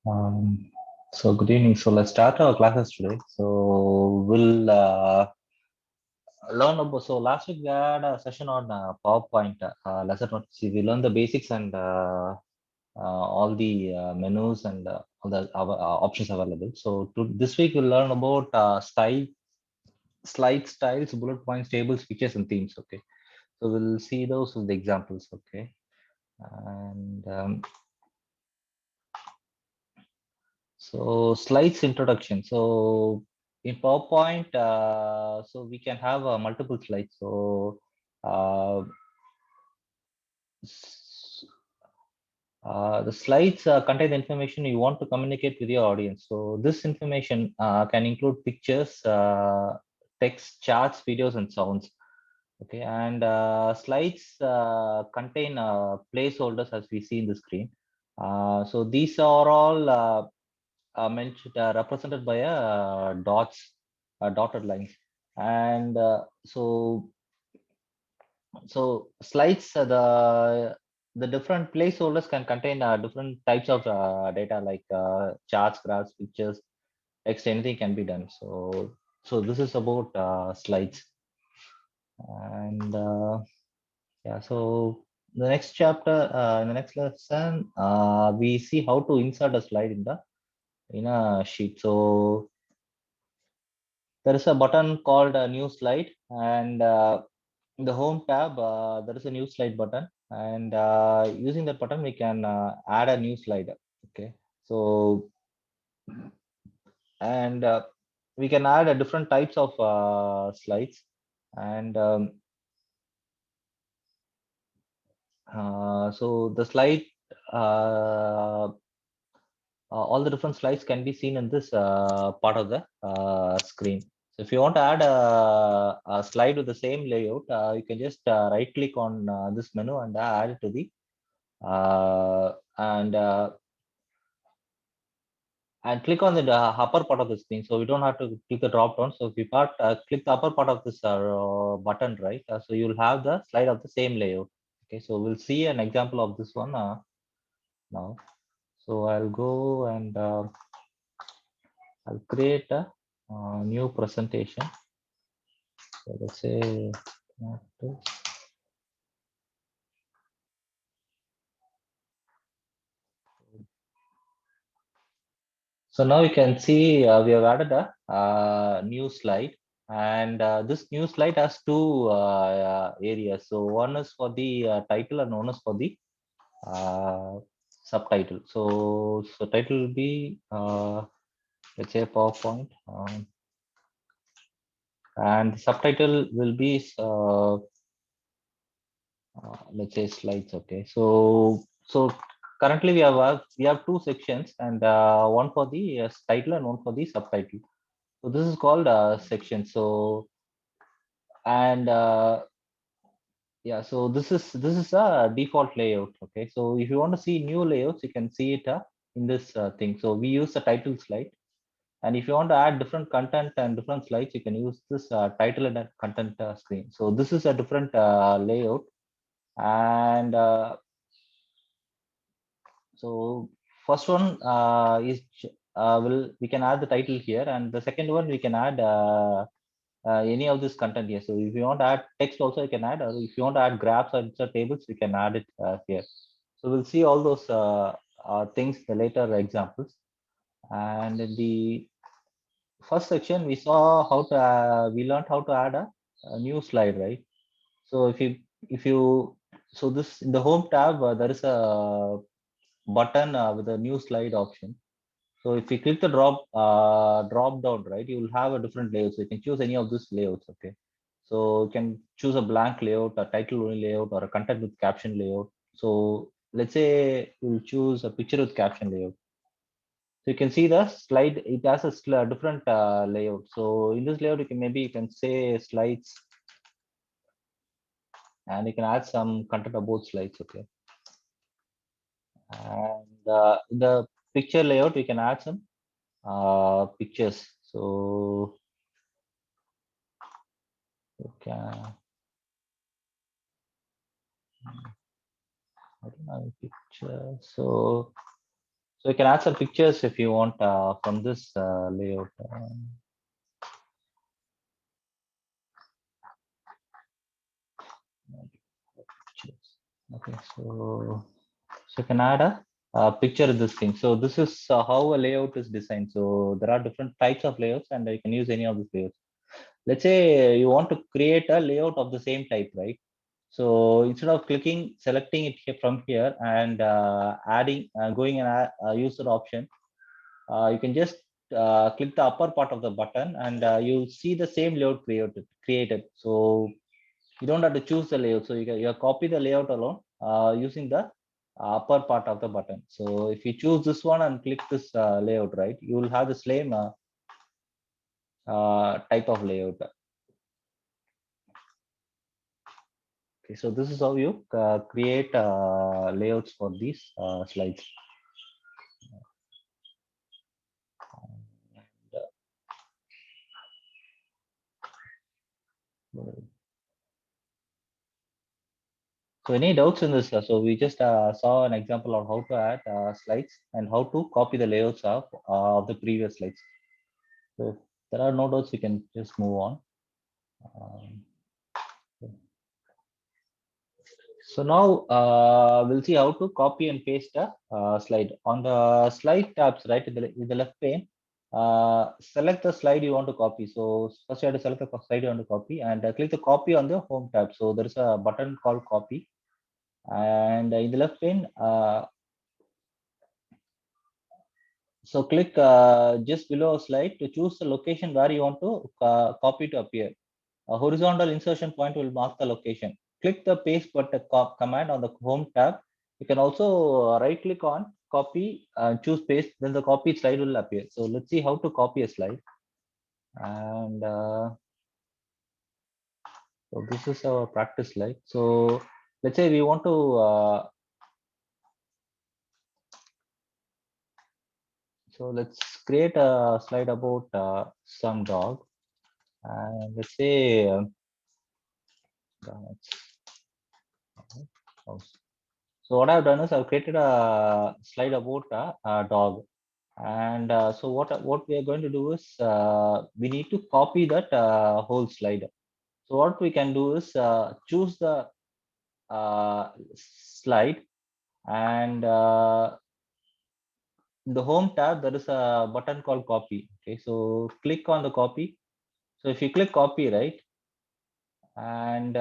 Um, so good evening. So let's start our classes today. So we'll learn about. So last week we had a session on PowerPoint lesson notes. We learned the basics and all the menus and all the options available. So this week we'll learn about slide styles, bullet points, tables, pictures, and themes. Okay. So we'll see those with the examples. Okay. And so slides introduction. So in PowerPoint, so we can have multiple slides. So uh, s- the slides contain the information you want to communicate with your audience. So this information can include pictures, text, charts, videos, and sounds. Okay, and slides contain placeholders as we see in the screen. So these are all mentioned represented by a dots, dotted lines, and so slides the different placeholders can contain different types of data like charts, graphs, pictures, text, anything can be done. So this is about slides, and yeah. So the next chapter, in the next lesson, we see how to insert a slide in a sheet. So there is a button called a new slide, and in the home tab there is a new slide button, and using that button we can add a new slide. Okay, so and we can add different types of slides, and so the slide uh, all the different slides can be seen in this part of the screen. So if you want to add a slide with the same layout, you can just right click on this menu and add it to the uh, and uh, and click on the upper part of the screen. So we don't have to click the drop down. So if you click the upper part of this button, right? So you'll have the slide of the same layout. Okay, so we'll see an example of this one now. So I'll go and I'll create a new presentation. So let's say not this. So now you can see we have added a new slide, and this new slide has two areas. So one is for the title and one is for the uh, subtitle. So title will be let's say PowerPoint, and the subtitle will be let's say slides. Okay, so currently we have two sections, and one for the title and one for the subtitle. So this is called section. So and yeah, so this is a default layout. Okay, so if you want to see new layouts, you can see it in this thing. So we use the title slide, and if you want to add different content and different slides, you can use this title and content screen. So this is a different layout, and so first one is will we can add the title here, and the second one we can add any of this content here. So if you want to add text also, you can add, or if you want to add graphs or insert tables, we can add it here. So we'll see all those things in the later examples. And in the first section, we saw how to we learned how to add a new slide, right? So if you so this in the home tab there is a button with a new slide option. So if you click the drop down, right, you will have a different layout. So you can choose any of these layouts. Okay. So you can choose a blank layout, a title only layout, or a content with caption layout. So let's say we'll choose a picture with caption layout. So you can see the slide, it has a different layout. So in this layout, you can say slides, and you can add some content about slides. Okay. And in the picture layout, we can add some pictures. So you can I don't have a picture. So So you can add some pictures if you want from this layout. Okay, so you can add a picture of this thing. So this is how a layout is designed. So there are different types of layouts, and you can use any of these layouts. Let's say you want to create a layout of the same type, right? So instead of selecting it here from here and adding, going and use the option, you can just click the upper part of the button, and you'll see the same layout created. So you don't have to choose the layout. So you copy the layout alone using the upper part of the button. So if you choose this one and click this layout, right, you will have the same type of layout. Okay, so this is how you create layouts for these slides. So any doubts in this? So we just saw an example of how to add slides and how to copy the layouts of the previous slides. So if there are no doubts, we can just move on. So now we'll see how to copy and paste a slide. On the slide tabs, right, in the left pane, select the slide you want to copy. So first you have to select the slide you want to copy, and click the copy on the home tab. So there is a button called copy, and in the left pane, so click just below a slide to choose the location where you want to copy to appear. A horizontal insertion point will mark the location. Click the paste button command on the home tab. You can also right click on copy and choose paste, then the copy slide will appear. So let's see how to copy a slide. And so this is our practice slide. So let's say we want to so let's create a slide about some dog, and let's say so what I've done is I've created a slide about a dog, and so what we are going to do is we need to copy that whole slide. So what we can do is choose the slide, and in the home tab there is a button called copy. Okay, so click on the copy. So if you click copy, right, and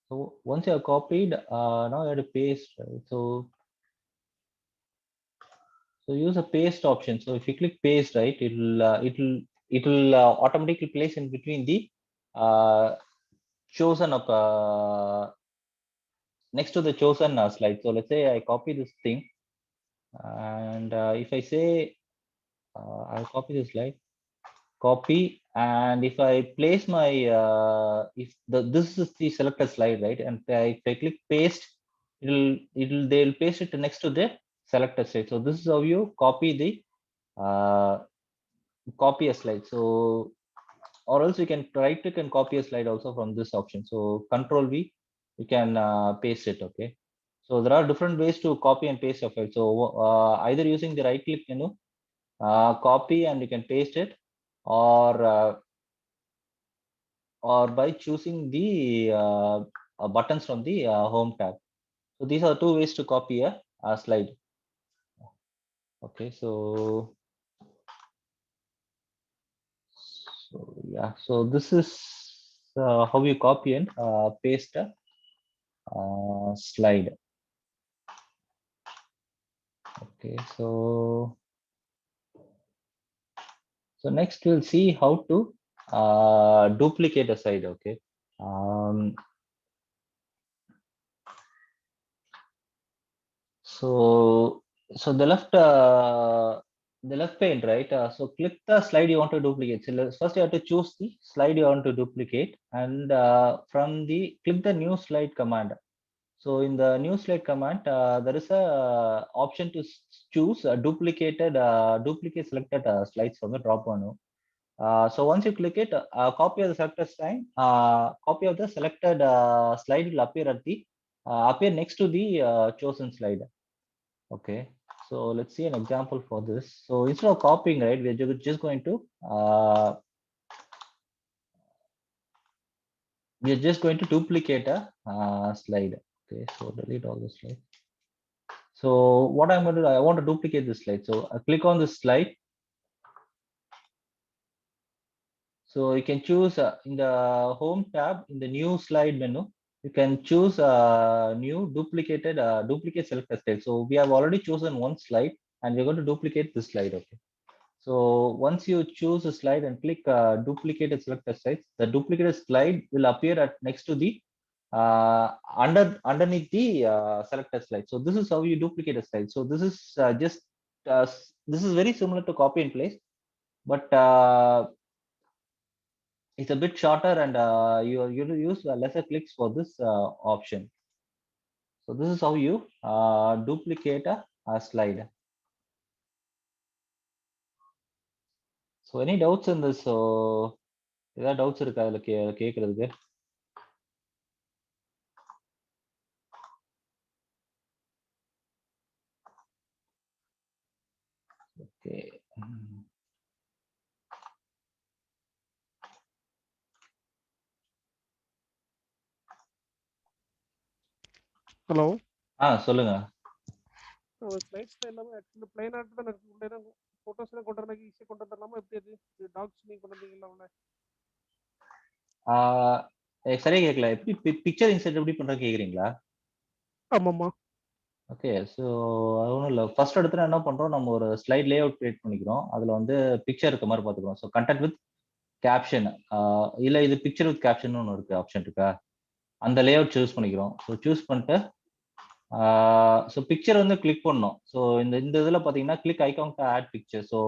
so once you have copied, now you have to paste, right? So use a paste option. So if you click paste, right, it'll automatically place in between the uh, chosen up next to the chosen slide. So let's say I copy this thing, and if I say I'll copy this slide, copy, and if I place my if this is the selected slide, right, and if I click paste, they'll paste it next to the selected slide. So this is how you copy the copy a slide. So or else you can right click and copy a slide also from this option. So control V, you can paste it. Okay, so there are different ways to copy and paste a file. So either using the right click menu, copy, and you can paste it, or by choosing the buttons from the home tab. So these are two ways to copy a slide. Okay, so yeah, so this is how you copy and paste a slide. Okay, so next we'll see how to duplicate a slide. Okay, um, so the left pane, right, so click the slide you want to duplicate. So first you have to choose the slide you want to duplicate, and from the click the new slide command. So in the new slide command, there is a option to choose a duplicate selected slides from the drop down. So once you click it, copy of the selected slide, copy of the selected slide will appear at the appear next to the chosen slide. Okay. So let's see an example for this. So instead of copying, right, we're just going to duplicate a slide. Okay. So delete all the slides. So what I'm going to do, I want to duplicate this slide. So I click on this slide. So you can choose in the home tab in the new slide menu, you can choose new duplicate selected slide. So we have already chosen one slide and we're going to duplicate this slide. Okay. So once you choose a slide and click duplicated selected slides, the duplicated slide will appear at next to the underneath the selected slide. So this is how you duplicate a slide. So this is this is very similar to copy and paste, but it's a bit shorter and you use lesser clicks for this option. So this is how you duplicate a slide. So any doubts in this? So ஏதாவது doubts இருக்கா அதுல கேக்குறதுக்கு? Okay. Hello சொல்லுங்க. ஸ்லைட்ஸ்ல எல்லாமே actually plain art தான் இருக்கு. உள்ள photos எல்லாம் கொண்டு வரணும், ஈஸியா கொண்டு வரலாமா? எப்படி அது டாக்ஸ் நீங்க கொண்டு வந்தீங்களா உள்ள? சரியா கேட்கல. எப்படி பிக்சர் இன்சர்ட் எப்படி பண்றது கேக்குறீங்களா? ஆமாமா. ஓகே. ஸோ அது ஒன்றும் இல்லை. ஃபர்ஸ்ட் எடுத்து என்ன பண்றோம், நம்ம ஒரு ஸ்லைட் லே அவுட் கிரியேட் பண்ணிக்கிறோம். அதுல வந்து பிக்சர் இருக்க மாதிரி பார்த்துக்கிறோம். ஸோ கண்டென்ட் வித் கேப்ஷன் இல்ல இது பிக்சர் வித் கேப்ஷன் ஒன்று இருக்கு, ஆப்ஷன் இருக்கா, அந்த லே அவுட் சூஸ் பண்ணிக்கிறோம். ஸோ சூஸ் பண்ணிட்டு ஸோ பிக்சர் வந்து கிளிக் பண்ணோம். ஸோ இந்த இந்த இதில் பார்த்தீங்கன்னா click icon to add picture. So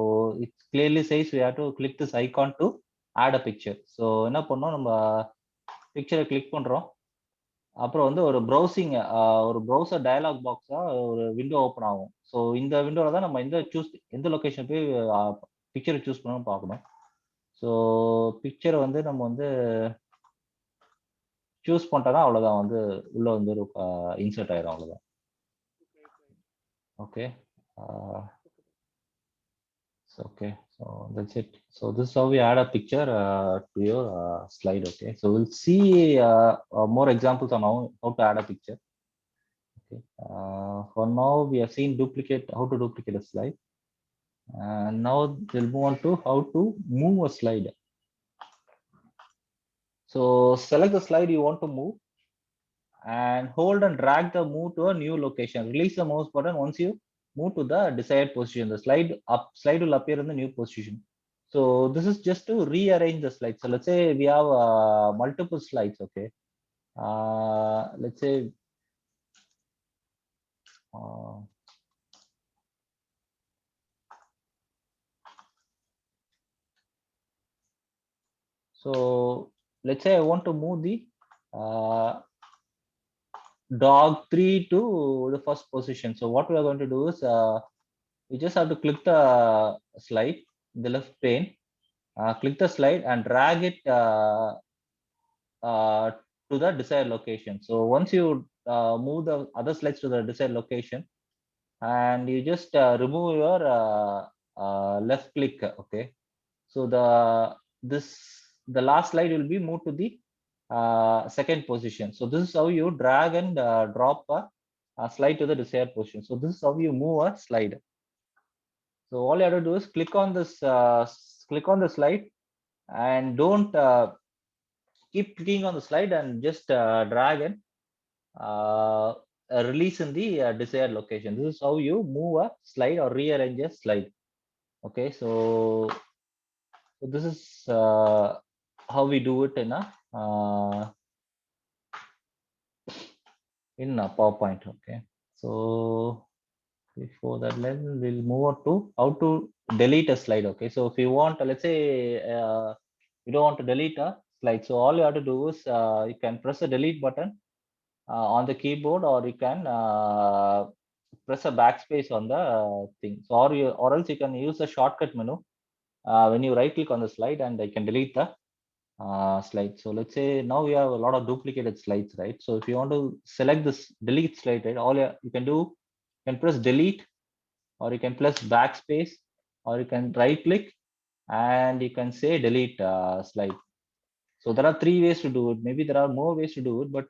it's clearly says we have to click this icon to add a picture. So என்ன பண்ணோம், நம்ம பிக்சரை கிளிக் பண்றோம். அப்புறம் வந்து ஒரு ப்ரௌசிங் ஒரு ப்ரௌசர் டயலாக் பாக்ஸா ஒரு விண்டோ ஓப்பன் ஆகும். ஸோ இந்த விண்டோல தான் நம்ம எந்த லொகேஷன் போய் பிக்சரை சூஸ் பண்ணணும் பார்க்கணும். ஸோ பிக்சரை வந்து நம்ம வந்து சூஸ் பண்ணிட்டா அவ்வளோதான், வந்து உள்ள வந்து இன்சர்ட் ஆயிரும், அவ்வளோதான். Okay. Okay, so that's it. So this is how we add a picture to your slide. Okay, so we'll see more examples on how to add a picture. Okay, for now we have seen how to duplicate a slide. Now we'll move on to how to move a slide. So select the slide you want to move and hold and drag the move to a new location. Release the mouse button once you move to the desired position. The slide will appear in the new position. So this is just to rearrange the slides. So let's say we have multiple slides. Okay, let's say so let's say I want to move the dog 3 to the first position. So what we are going to do is we just have to click the slide in the left pane, click the slide and drag it to the desired location. So once you move the other slides to the desired location and you just remove your left click. Okay, so the last slide will be moved to the second position. So this is how you drag and drop a slide to the desired position. So this is how you move a slide. So all you have to do is click on this click on the slide and don't keep clicking on the slide and just drag and release in the desired location. This is how you move a slide or rearrange a slide. Okay, so this is how we do it in a PowerPoint. Okay, so before that, we'll move on to how to delete a slide. Okay, so if you want, let's say you don't want to delete a slide, so all you have to do is you can press the delete button on the keyboard, or you can press a backspace on the thing. So or else you can use the shortcut menu when you right click on the slide, and I can delete the slide. So let's say now we have a lot of duplicated slides, right? So if you want to select this delete slide, right, all you can do, you can press delete, or you can press backspace, or you can right click and you can say delete slide. So there are three ways to do it. Maybe there are more ways to do it, but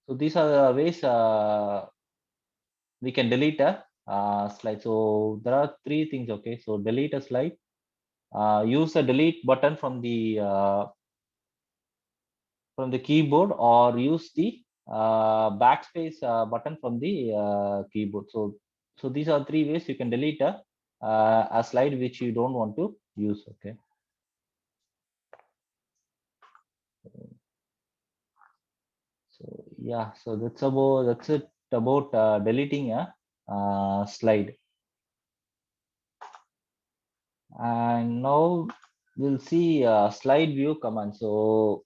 so these are the ways we can delete a slide. So there are three things. Okay, so delete a slide. Use the delete button from the keyboard, or use the backspace button from the keyboard. So these are three ways you can delete a slide which you don't want to use. Okay. So yeah, so that's it about deleting a slide. And now we'll see slide view command. So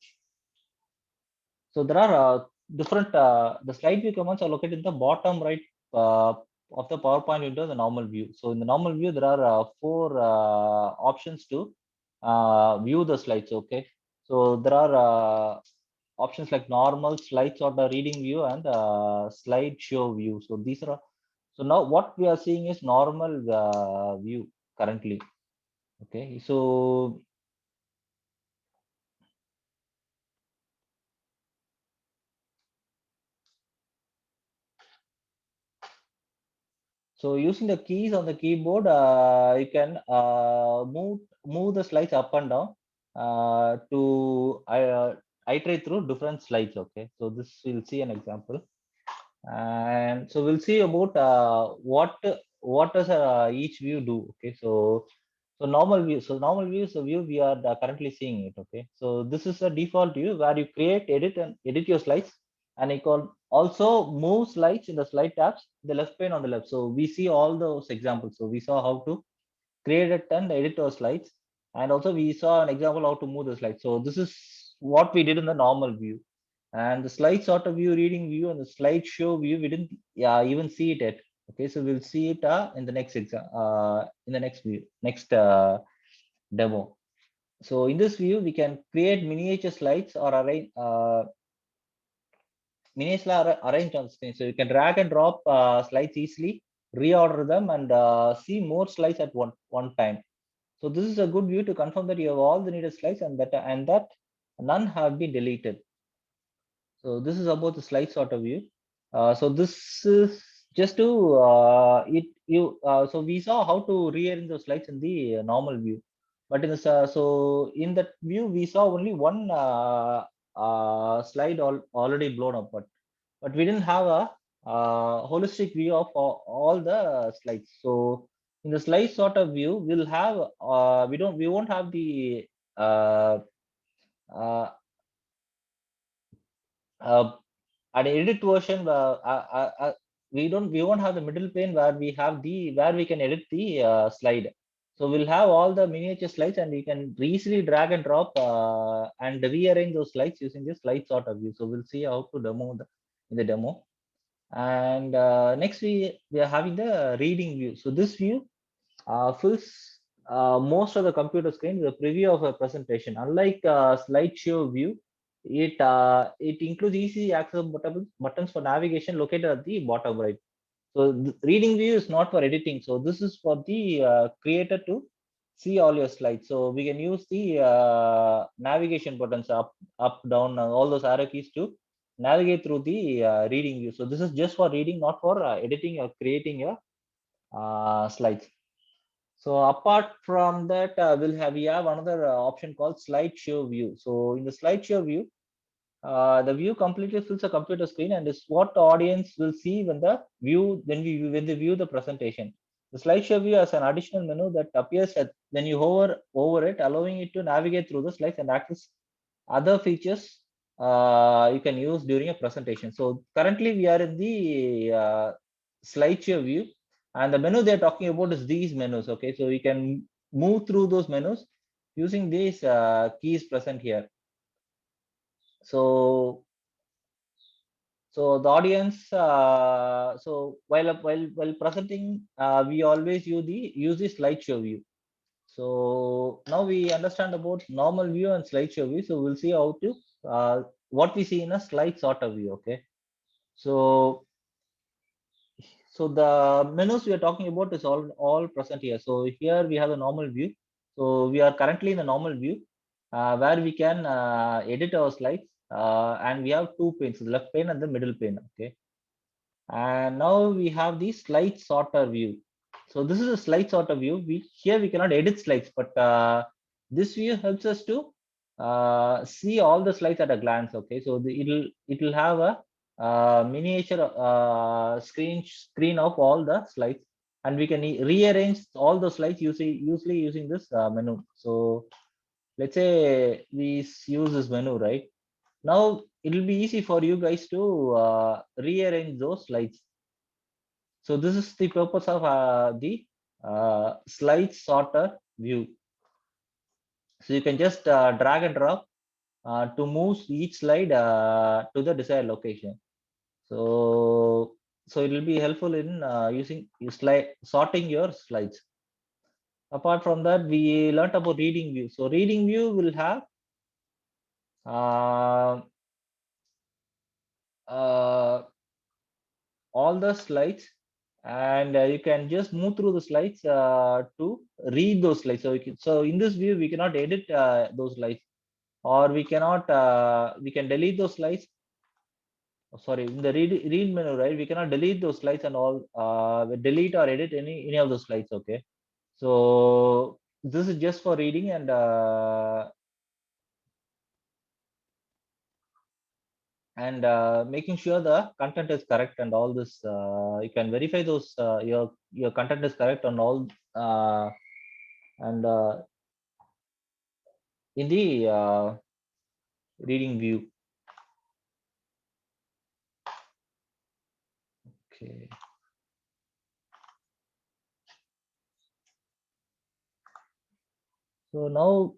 there are different the slide view commands are located in the bottom right uh, of the PowerPoint window, the normal view. So in the normal view, there are four options to view the slides. Okay, so there are options like normal, slide sorter, reading view, and slide show view. So these are so now what we are seeing is normal view currently. Okay, so using the keys on the keyboard, you can move the slides up and down to iterate through different slides. Okay, so this we'll see an example, and so we'll see about what does each view do. Okay, so normal view. So normal view is the view we are currently seeing it. Okay, so this is a default view where you create, edit, and edit your slides, and you can also move slides in the slide tabs, the left pane on the left. So we see all those examples. So we saw how to create it and edit our slides, and also we saw an example how to move the slides. So this is what we did in the normal view, and the slide sort of view, reading view, and the slide show view, we didn't even see it yet. Okay, so we'll see it in the next exam in the next view, next demo. So in this view, we can create miniature slides or arrange on the screen. So you can drag and drop slides easily, reorder them, and see more slides at one time. So this is a good view to confirm that you have all the needed slides, and that none have been deleted. So this is about the slide sort of view. So this is just to so we saw how to rearrange the slides in the normal view, but in this so in that view we saw only one slide already blown up, but we didn't have a holistic view of all the slides. So in the slide sort of view, we'll have we won't have the uh, uh, uh, an edit version. We won't have the middle pane where we can edit the slide. So we'll have all the miniature slides, and we can easily drag and drop and rearrange those slides using the slide sort of view. So we'll see how to demo in the demo. And next we are having the reading view. So this view fills most of the computer screen with a preview of a presentation. Unlike slideshow view, it includes easy access buttons for navigation located at the bottom right. So the reading view is not for editing. So this is for the creator to see all your slides. So we can use the navigation buttons up, down, all those arrow keys to navigate through the reading view. So this is just for reading, not for editing or creating your slides. So apart from that, we have another option called slideshow view. So in the slideshow view, the view completely fills a computer screen and is what the audience will see when they view the presentation. The slideshow view has an additional menu that appears when you hover over it, allowing it to navigate through the slides and access other features you can use during a presentation. So currently we are in the slideshow view, and the menu they're talking about is these menus. Okay, so you can move through those menus using these keys present here. So the audience, so while presenting, we always use the slideshow view. So now we understand about normal view and slideshow view. So we'll see how to what we see in a slide sorter view. Okay. So the menus we are talking about is all present here. So here we have a normal view. So we are currently in the normal view where we can edit our slides, and we have two panes, the left pane and the middle pane. Okay. And now we have the slide sorter view. So this is a slide sorter view. Here we cannot edit slides, but this view helps us to see all the slides at a glance. Okay, so it'll have a miniature screen of all the slides, and we can rearrange all the slides usually using this menu. So let's say we use this menu, right? Now it will be easy for you guys to rearrange those slides. So this is the purpose of the slide sorter view. So you can just drag and drop to move each slide to the desired location. So it will be helpful in using slide sorting your slides. Apart from that, we learned about reading view. So reading view will have uh, uh, all the slides, and you can just move through the slides to read those slides. So in this view we cannot edit those slides, or we cannot we can delete those slides. Sorry, in the read menu, right, we cannot delete those slides and all, delete or edit any of those slides. Okay, so this is just for reading and making sure the content is correct and all this. You can verify those your content is correct and all, and in the reading view. Okay. So now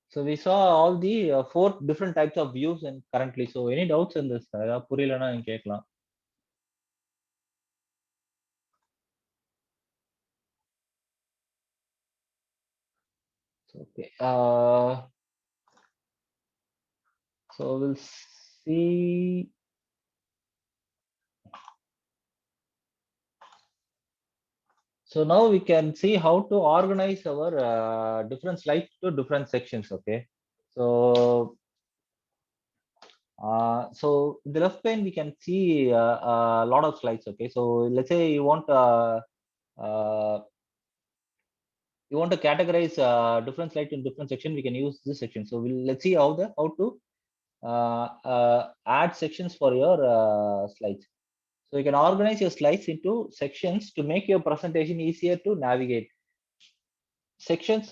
so we saw all the four different types of views and currently. So any doubts in this? புரியலனா நீங்க கேட்கலாம். Okay. So we'll see. So now we can see how to organize our different slides to different sections. Okay. So in the left pane we can see a lot of slides. Okay. So let's say uh, you want to categorize different slides in different section, we can use this section. So let's see how to add sections for your slides. So you can organize your slides into sections to make your presentation easier to navigate. Sections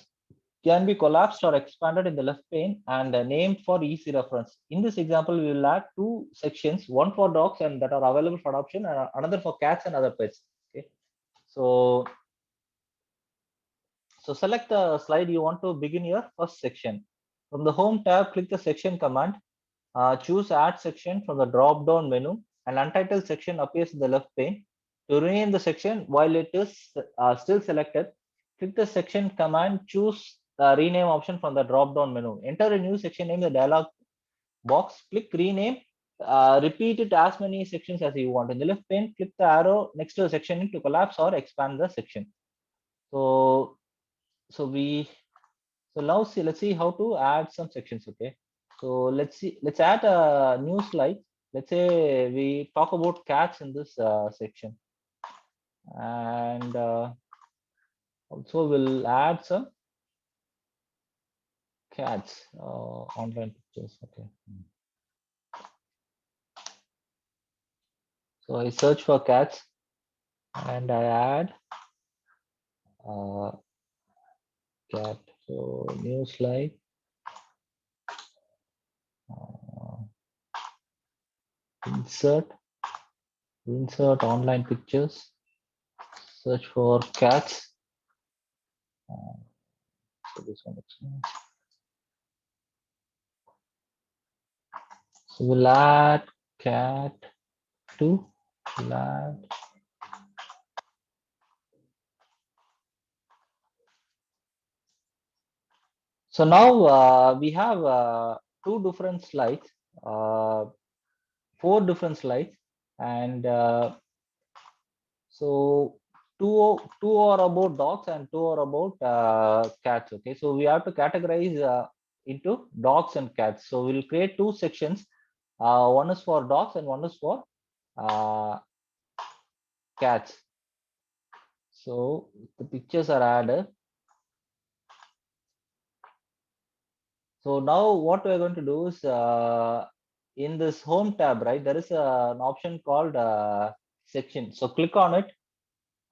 can be collapsed or expanded in the left pane and named for easy reference. In this example, we will add two sections, one for dogs and that are available for adoption, and another for cats and other pets. Okay. So select the slide you want to begin your first section. From the home tab, click the section command. Choose add section from the drop down menu. An untitled section appears in the left pane. To rename the section while it is still selected, click the section command, choose the rename option from the drop down menu. Enter a new section name in the dialog box, click rename, repeat it as many sections as you want. In the left pane, click the arrow next to the section name to collapse or expand the section. So now let's see how to add some sections. Okay, so let's add a new slide. Let's say we talk about cats in this section, and also we'll add some cats online pictures. Okay, so I search for cats and I add cat. So new slide. Insert online pictures, search for cats. So this one. So we'll add cat to add. So now we have two different slides, uh, four different slides, and so two are about dogs and two are about cats. Okay, so we have to categorize into dogs and cats. So we'll create two sections. One is for dogs and one is for uh, cats. So the pictures are added. So now what we're going to do is in this home tab, right, there is an option called section. So click on it.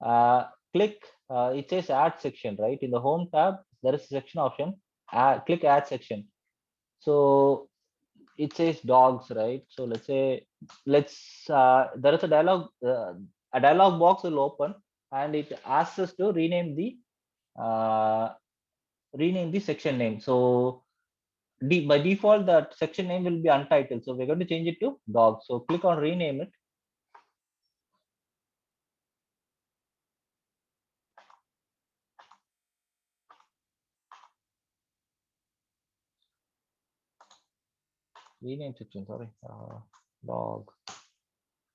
Uh, click, it says add section, right? In the home tab, there is a section option. Click add section. So it says dogs, right? So let's say, there is a dialog box will open and it asks us to uh, rename the section name. So by default, that section name will be untitled. So we're going to change it to dog. So click on rename it. Rename section, sorry. Dog.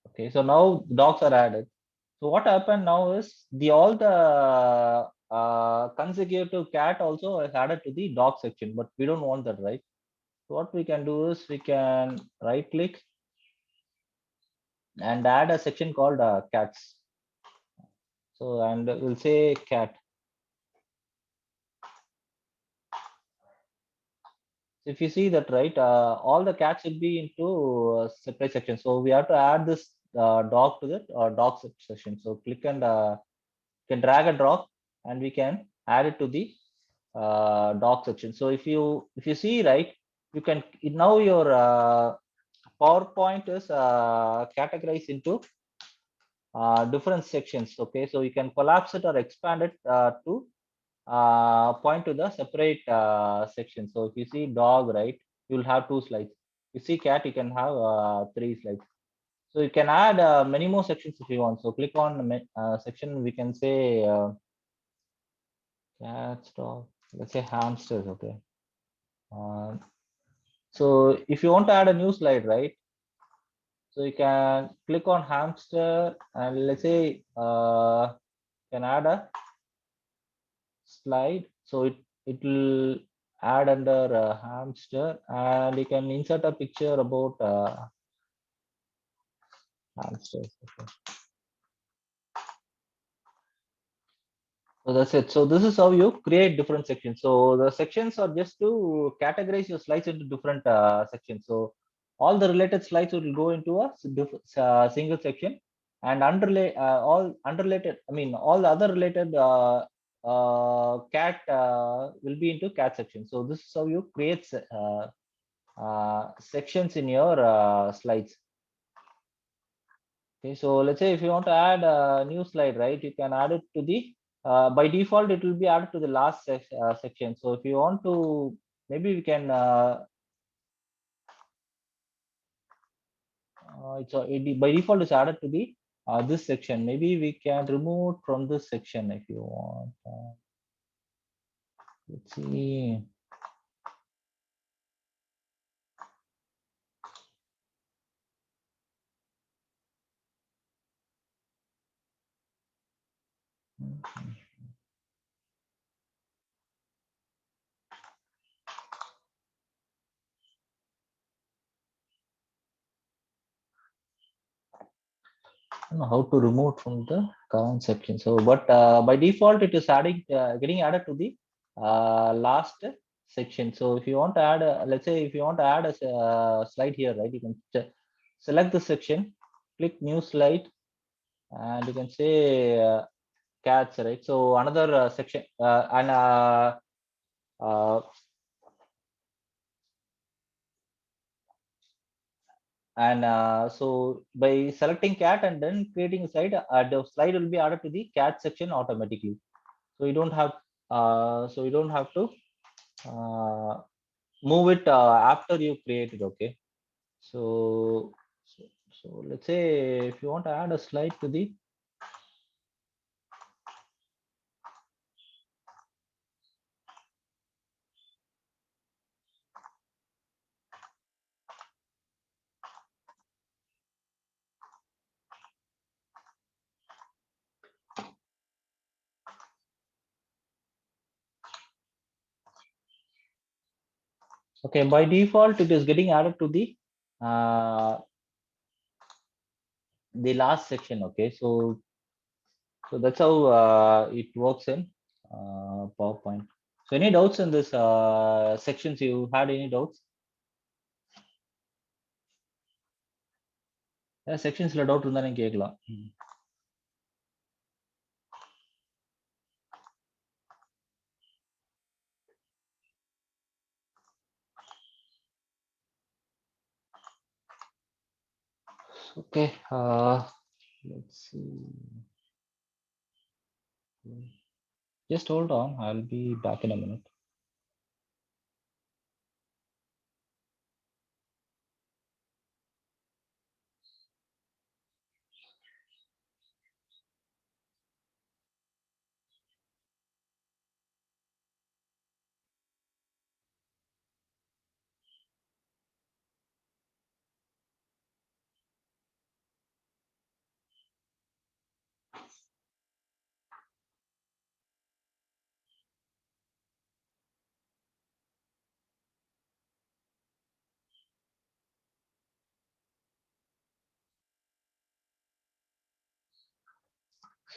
Okay, so now dogs are added. So what happened now is all the consecutive cat also is added to the dog section, but we don't want that, right? So what we can do is we can right click and add a section called cats. So and we'll say cat. So if you see that, right, all the cats will be into separate sections. So we have to add this dog to the dog section. So click and can drag and drop, and we can add it to the dog section. So if you see, right, you can now your PowerPoint is categorized into different sections. Okay, so you can collapse it or expand it to point to the separate section. So if you see dog, right, you'll have two slides. You see cat, you can have three slides. So you can add many more sections if you want. So click on section. We can say cats, dog. Let's say hamsters. Okay. Uh, so if you want to add a new slide, right? So you can click on hamster and let's say can add a slide. So it will add under hamster, and you can insert a picture about hamsters. Okay. So that's it. So this is how you create different sections. So the sections are just to categorize your slides into different sections. So all the related slides will go into a single section, and all unrelated, I mean, all the other related cat will be into cat section. So this is how you create sections in your slides. Okay, so let's say if you want to add a new slide, right, you can add it to the, by default, it will be added to the last section. So if you want to, maybe we can, by default it's added to the this section. Maybe we can remove from this section if you want. Let's see. I don't know how to remove from the current section. So, but by default, it is getting added to the last section. So, if you want to add, let's say, if you want to add a slide here, right, you can select the section, click new slide, and you can say cats, right. So, another section uh, so by selecting cat and then creating a slide, the slide will be added to the cat section automatically. So you don't have to uh, move it after you create it. Okay. So, so let's say if you want to add a slide to the okay, by default it is getting added to uh, the last section. Okay, so that's how it works in PowerPoint. So any doubts in this sections? You had any doubts? செக்ஷன்ஸ்ல doubt இருந்தா நீங்க கேட்கலாம். Okay, let's see. Just hold on, I'll be back in a minute.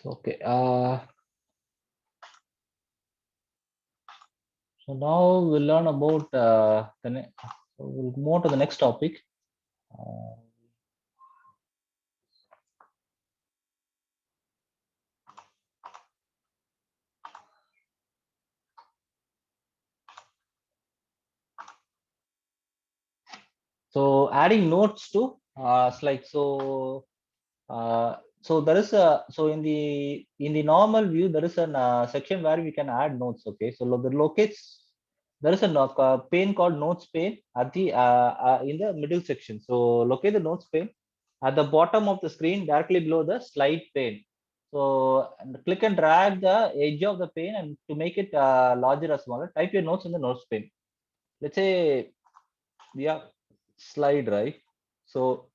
Okay, so now we'll learn about we'll move to the next topic. Uh, so adding notes to slides. So there is a in the normal view there is an section where we can add notes. Okay, so the locates there is a pane called notes pane at the in the middle section. So locate the notes pane at the bottom of the screen directly below the slide pane. So click and drag the edge of the pane and to make it larger or smaller, type your notes in the notes pane. Let's say we have slide, right? So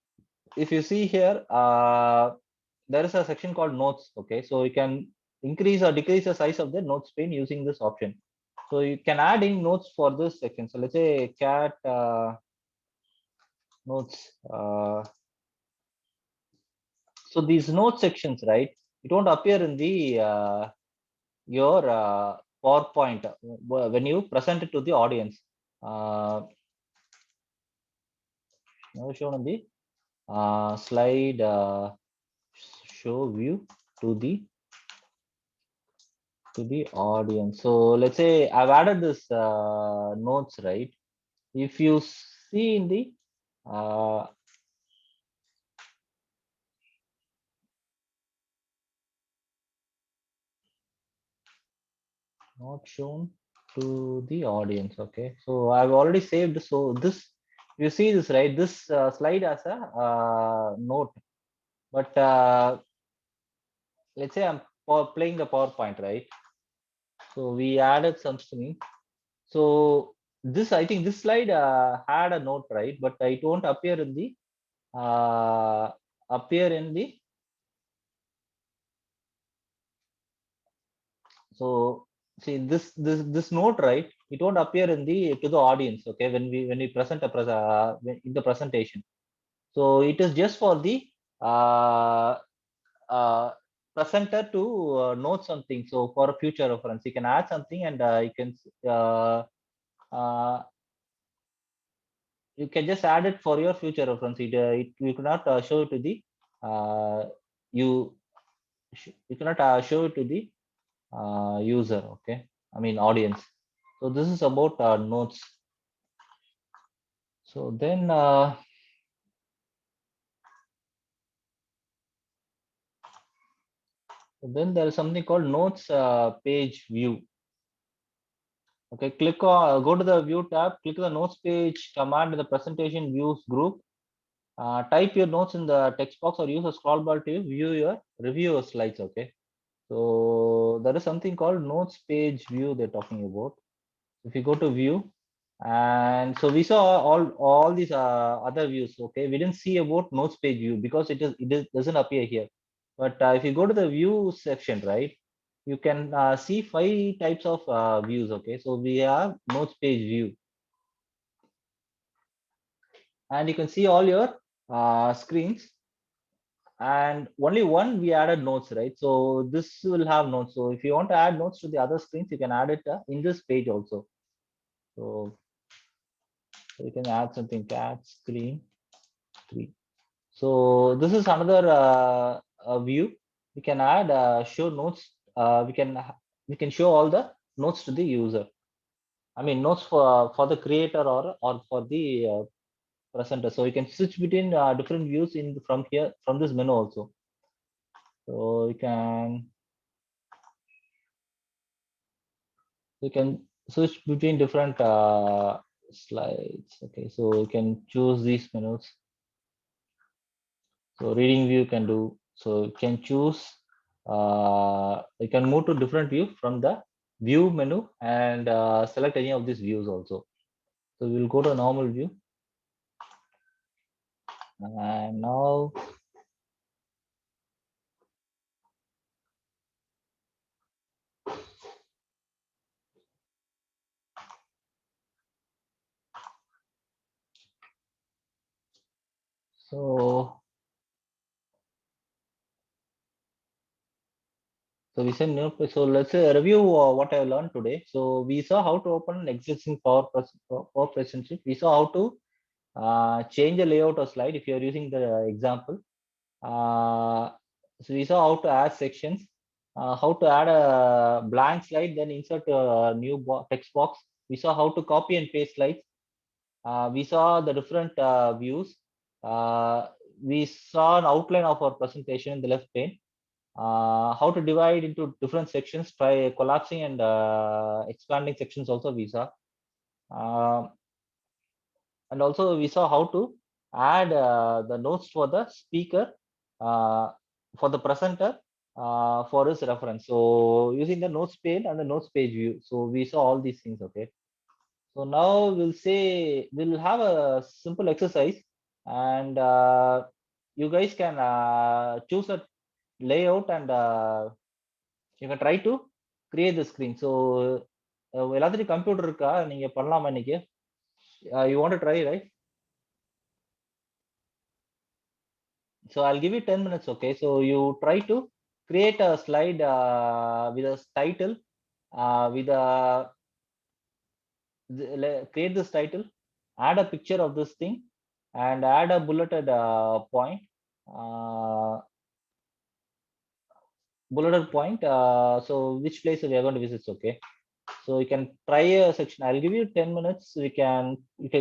if you see here, there is a section called notes. Okay, so you can increase or decrease the size of the notes pane using this option. So you can add in notes for this section. So let's say cat notes. So these note sections, right? It won't appear in the your PowerPoint when you present it to the audience. Now shown in the slide show view to the audience. So let's say I've added this notes, right? If you see in the not shown to the audience. Okay, so I've already saved. So this you see this, right? This slide as a note, but let's say I'm playing the PowerPoint, right? So we added something. So this, I think this slide had a note, right? But it won't appear in the so see this note, right? It won't appear in the to the audience. Okay, when we present in the presentation. So it is just for the uh, uh, presenter to note something. So for a future reference, you can add something and uh, you can just add it for your future reference. You cannot show it to the you you cannot show it to the user. Okay, I mean audience. So this is about notes. So then there is something called notes page view. Okay, click on go to the view tab, click the notes page command in the presentation views group. type your notes in the text box or use a scroll bar to view your review your slides. Okay. So there is something called notes page view they're talking about. If you go to view, and so we saw all these other views. Okay, we didn't see about notes page view because doesn't appear here. But if you go to the view section, right, you can see 5 types of views. Okay, so we have notes page view, and you can see all your screens, and only one we added notes, right? So this will have notes. So if you want to add notes to the other screens, you can add it in this page also. So you can add something, cat screen 3. So this is another view. We can add show notes. We can show all the notes to the user. I mean notes for the creator or for the presenter. So you can switch between different views in from here from this menu also. So you can switch between different slides. Okay, so you can choose these menus. So reading view can do. So you can choose. You can move to different view from the view menu and select any of these views also. So we'll go to normal view. And now so we said new. So let's review what I learned today. So we saw how to open an existing Power Presentation. We saw how to change the layout of slide if you are using the example. So we saw how to add sections, how to add a blank slide, then insert a new text box. We saw how to copy and paste slides. We saw the different views. We saw an outline of our presentation in the left pane. How to divide into different sections, try collapsing and expanding sections also we saw. And also we saw how to add the notes for the speaker, for the presenter, for his reference. So using the notes pane and the notes page view. So we saw all these things. Okay. So now we'll have a simple exercise, and you guys can choose a layout, and you can try to create the screen. So எல்லாத்துலயும் computer இருக்கா, நீங்க பண்ணலாமா இன்னைக்கு? You want to try, right? So I'll give you 10 minutes. Okay, so you try to create a slide with a title, with a create this title, add a picture of this thing, and add a bulleted point. So which place we are going to visit? Okay, so you can try a section. I'll give you 10 minutes. You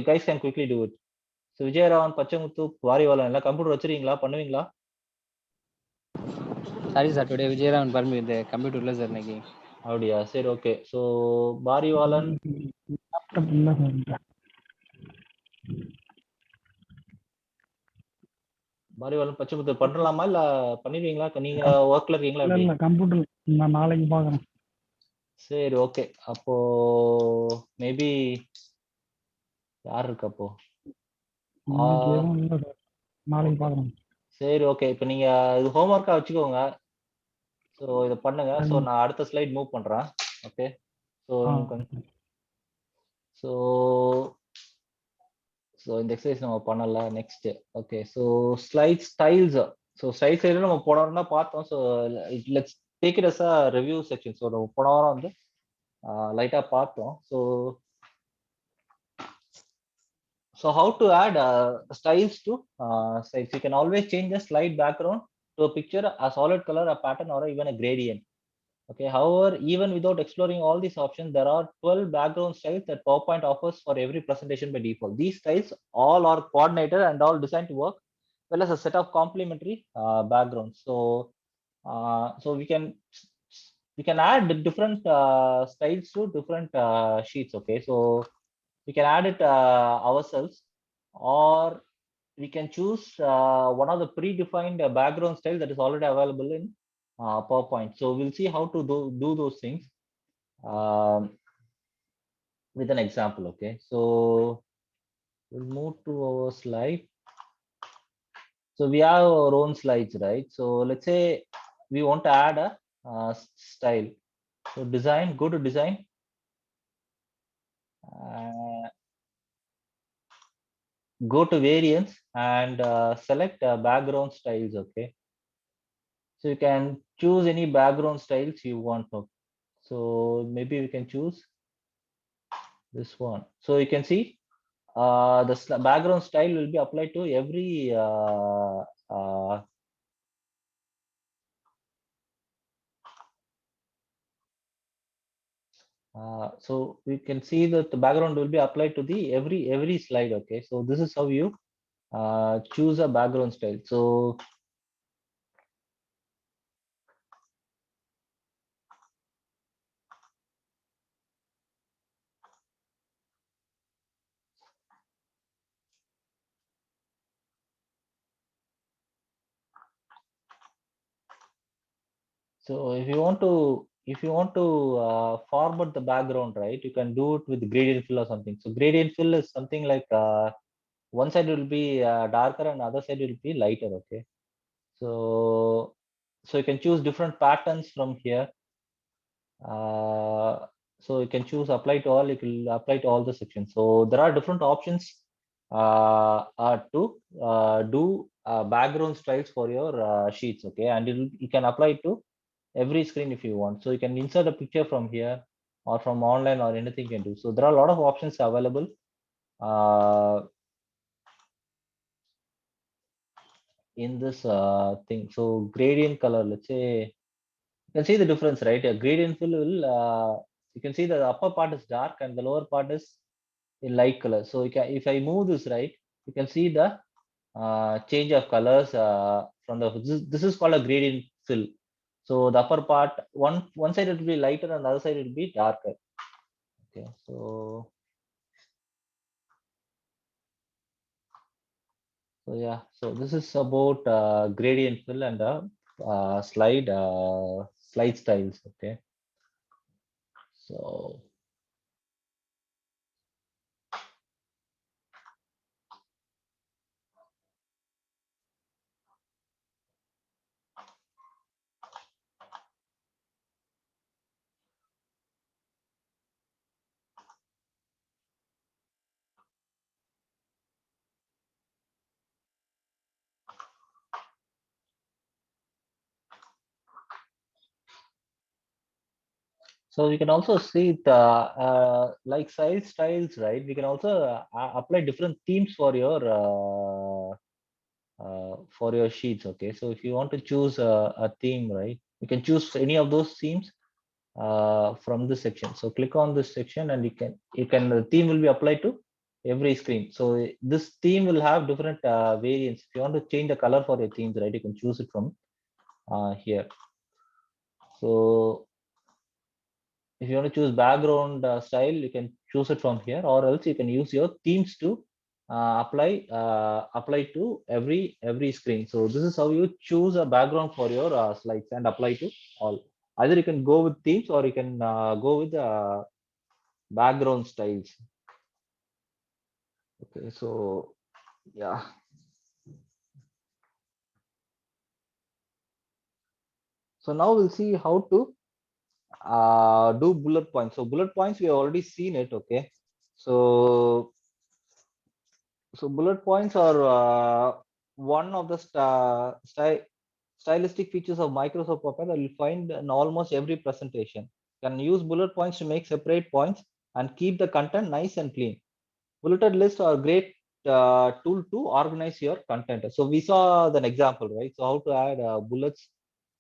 guys can quickly do it. So Vijayaraman, Pachamuthu, Varivalan எல்லாம் computer வச்சிருக்கீங்களா, பண்ணுவீங்களா? Sorry sir, today Vijayaraman பர்மி இந்த computer இல்லை sir இன்னைக்கு. அப்படியா, சரி, okay. So பாரிவாலன், பாரிவாலன், Pachaimuthu பண்ணலாமா இல்ல பண்ணிடுவீங்களா? நீங்க ஒர்க்ல இருக்கீங்களா? இல்ல கம்ப்யூட்டர் நான் நாளைக்கு பார்க்கறேன். சரி, ஓகே. அப்போ மேபி யார் இருக்கு அப்போ? நாளைக்கு பார்க்கறேன். சரி, ஓகே. இப்போ நீங்க இது ஹோம்ஒர்க்கா வச்சுக்கோங்க. ஸோ இதை பண்ணுங்க. ஸோ நான் அடுத்த ஸ்லைட் மூவ் பண்றேன். ஓகே. ஸோ இந்த எக்ஸசைஸ் நம்ம பண்ணல. Next, okay. So slide styles. So slide ஸ்டைல நம்ம போன வாரம் தான் பார்த்தோம். So let's take it as a review section. So நம்ம போன வாரம் வந்து லைட்டா பார்த்தோம். So how to add styles to slides? You can always change the slide background to a picture, a solid color, a pattern, or even a gradient. Okay. However, even without exploring all these options, there are 12 background styles that PowerPoint offers for every presentation by default. These styles all are coordinated and all designed to work well as a set of complementary backgrounds. So we can add different styles to different sheets. Okay. So we can add it ourselves, or we can choose one of the predefined background style that is already available in PowerPoint. So we'll see how to do those things with an example. Okay, so we'll move to our slide. So we have our own slides, right? So let's say we want to add a style. So design, go to design. Go to variants and select background styles. Okay, so you can choose any background styles you want. So maybe we can choose this one. So you can see the background style will be applied to every so we can see that the background will be applied to the every slide. Okay, so this is how you choose a background style. So if you want to format the background, right, you can do it with gradient fill or something. So gradient fill is something like one side will be darker and other side will be lighter. Okay, so you can choose different patterns from here. So you can choose apply to all. It will apply to all the sections. So there are different options to do background styles for your sheets. Okay, and you can apply it to every screen if you want. So you can insert a picture from here or from online or anything you can do. So there are a lot of options available in this thing. So gradient color, let's say, you can see the difference, right? A gradient fill will you can see the upper part is dark and the lower part is in light color. So you can, if I move this right, you can see the change of colors from the this is called a gradient fill. So the upper part, one side it will be lighter and the other side it will be darker. Okay, so yeah, so this is about gradient fill and slide styles. Okay, so we can also see the like size styles, right? We can also apply different themes for your sheets. Okay, so if you want to choose a theme, right, you can choose any of those themes from this section. So click on this section and you can the theme will be applied to every screen. So this theme will have different variants. If you want to change the color for your themes, right, you can choose it from here. So if you want to choose background style, you can choose it from here, or else you can use your themes to apply to every screen. So this is how you choose a background for your slides and apply to all. Either you can go with themes or you can go with background styles. Okay, so yeah. So now we'll see how to do bullet points. So bullet points, we have already seen it. Okay, so bullet points are one of the stylistic features of Microsoft PowerPoint that you'll find in almost every presentation. You can use bullet points to make separate points and keep the content nice and clean. Bulleted lists are a great tool to organize your content. So we saw an example, right? So how to add bullets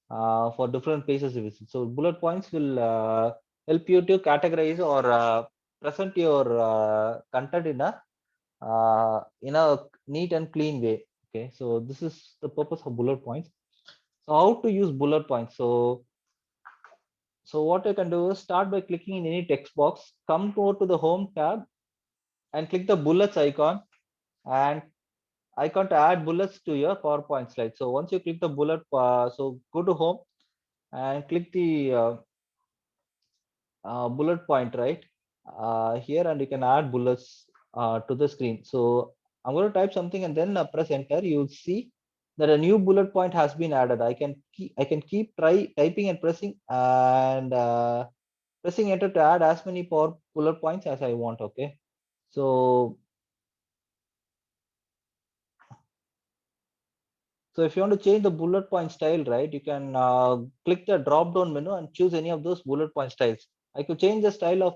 for different pages to visit. So bullet points will help you to categorize or present your content in a neat and clean way. Okay, so this is the purpose of bullet points. So how to use bullet points? So what you can do is start by clicking in any text box, come over to the home tab and click the bullets icon and icon to add bullets to your PowerPoint slide. So once you click the bullet, so go to home and click the bullet point right here, and you can add bullets to the screen. So I'm going to type something and then press enter. You'll see that a new bullet point has been added. I can keep typing and pressing and pressing enter to add as many bullet points as I want. Okay, so if you want to change the bullet point style, right, you can click the drop down menu and choose any of those bullet point styles. I could change the style of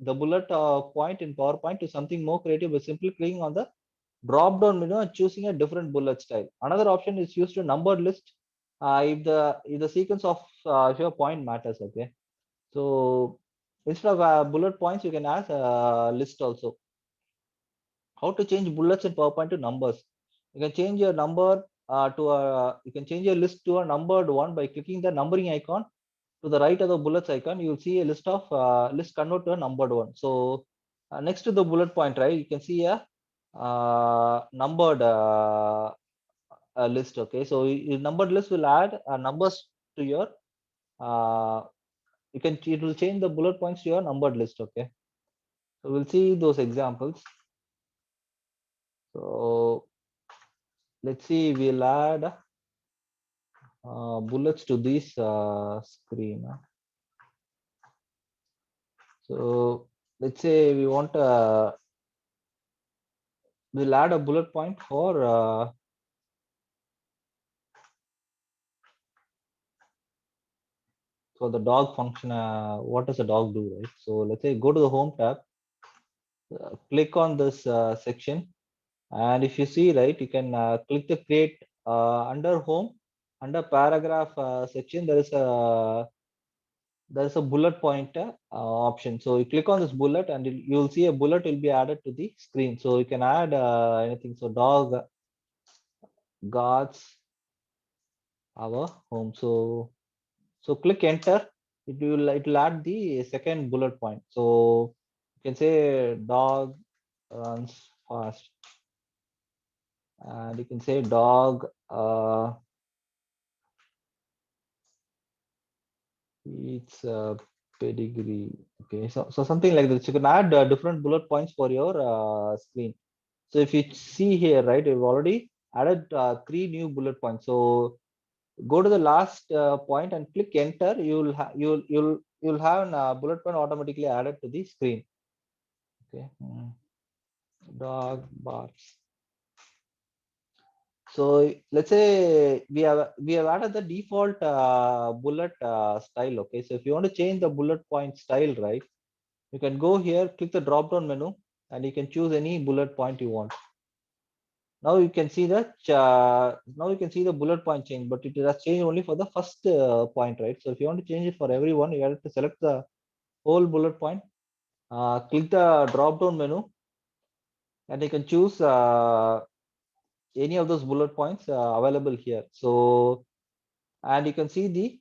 the bullet point in PowerPoint to something more creative by simply clicking on the drop down menu and choosing a different bullet style. Another option is used to numbered list if the sequence of your point matters. Okay, so instead of bullet points, you can add a list also. How to change bullets in PowerPoint to numbers? You can change your number you can change your list to a numbered one by clicking the numbering icon to the right of the bullets icon. You will see a list of list convert to a numbered one. So next to the bullet point, right, you can see a numbered list. Okay, so your numbered list will add numbers to your it will change the bullet points to your numbered list. Okay, so we'll see those examples. So let's see, we'll add bullets to this screen. So let's say we want we'll add a bullet point for the dog function. What does a dog do, right? So let's say go to the home tab, click on this section, and if you see, right, you can click the create under home, under paragraph section. There is a bullet point option. So you click on this bullet and you'll see a bullet will be added to the screen. So you can add anything. So dog guards our home. So click enter. It will add the second bullet point. So you can say dog runs fast, and you can say dog eats pedigree. Okay, so something like this. You can add different bullet points for your screen. So if you see here, right, we've already added 3 new bullet points. So go to the last point and click enter. You'll have a bullet point automatically added to the screen. Okay, dog barks. So let's say we have added the default bullet style. Okay, so if you want to change the bullet point style, right, you can go here, click the drop down menu, and you can choose any bullet point you want. Now you can see the bullet point change, but it has changed only for the first point, right? So if you want to change it for everyone, you have to select the whole bullet point, click the drop down menu, and you can choose any of those bullet points available here. So, and you can see the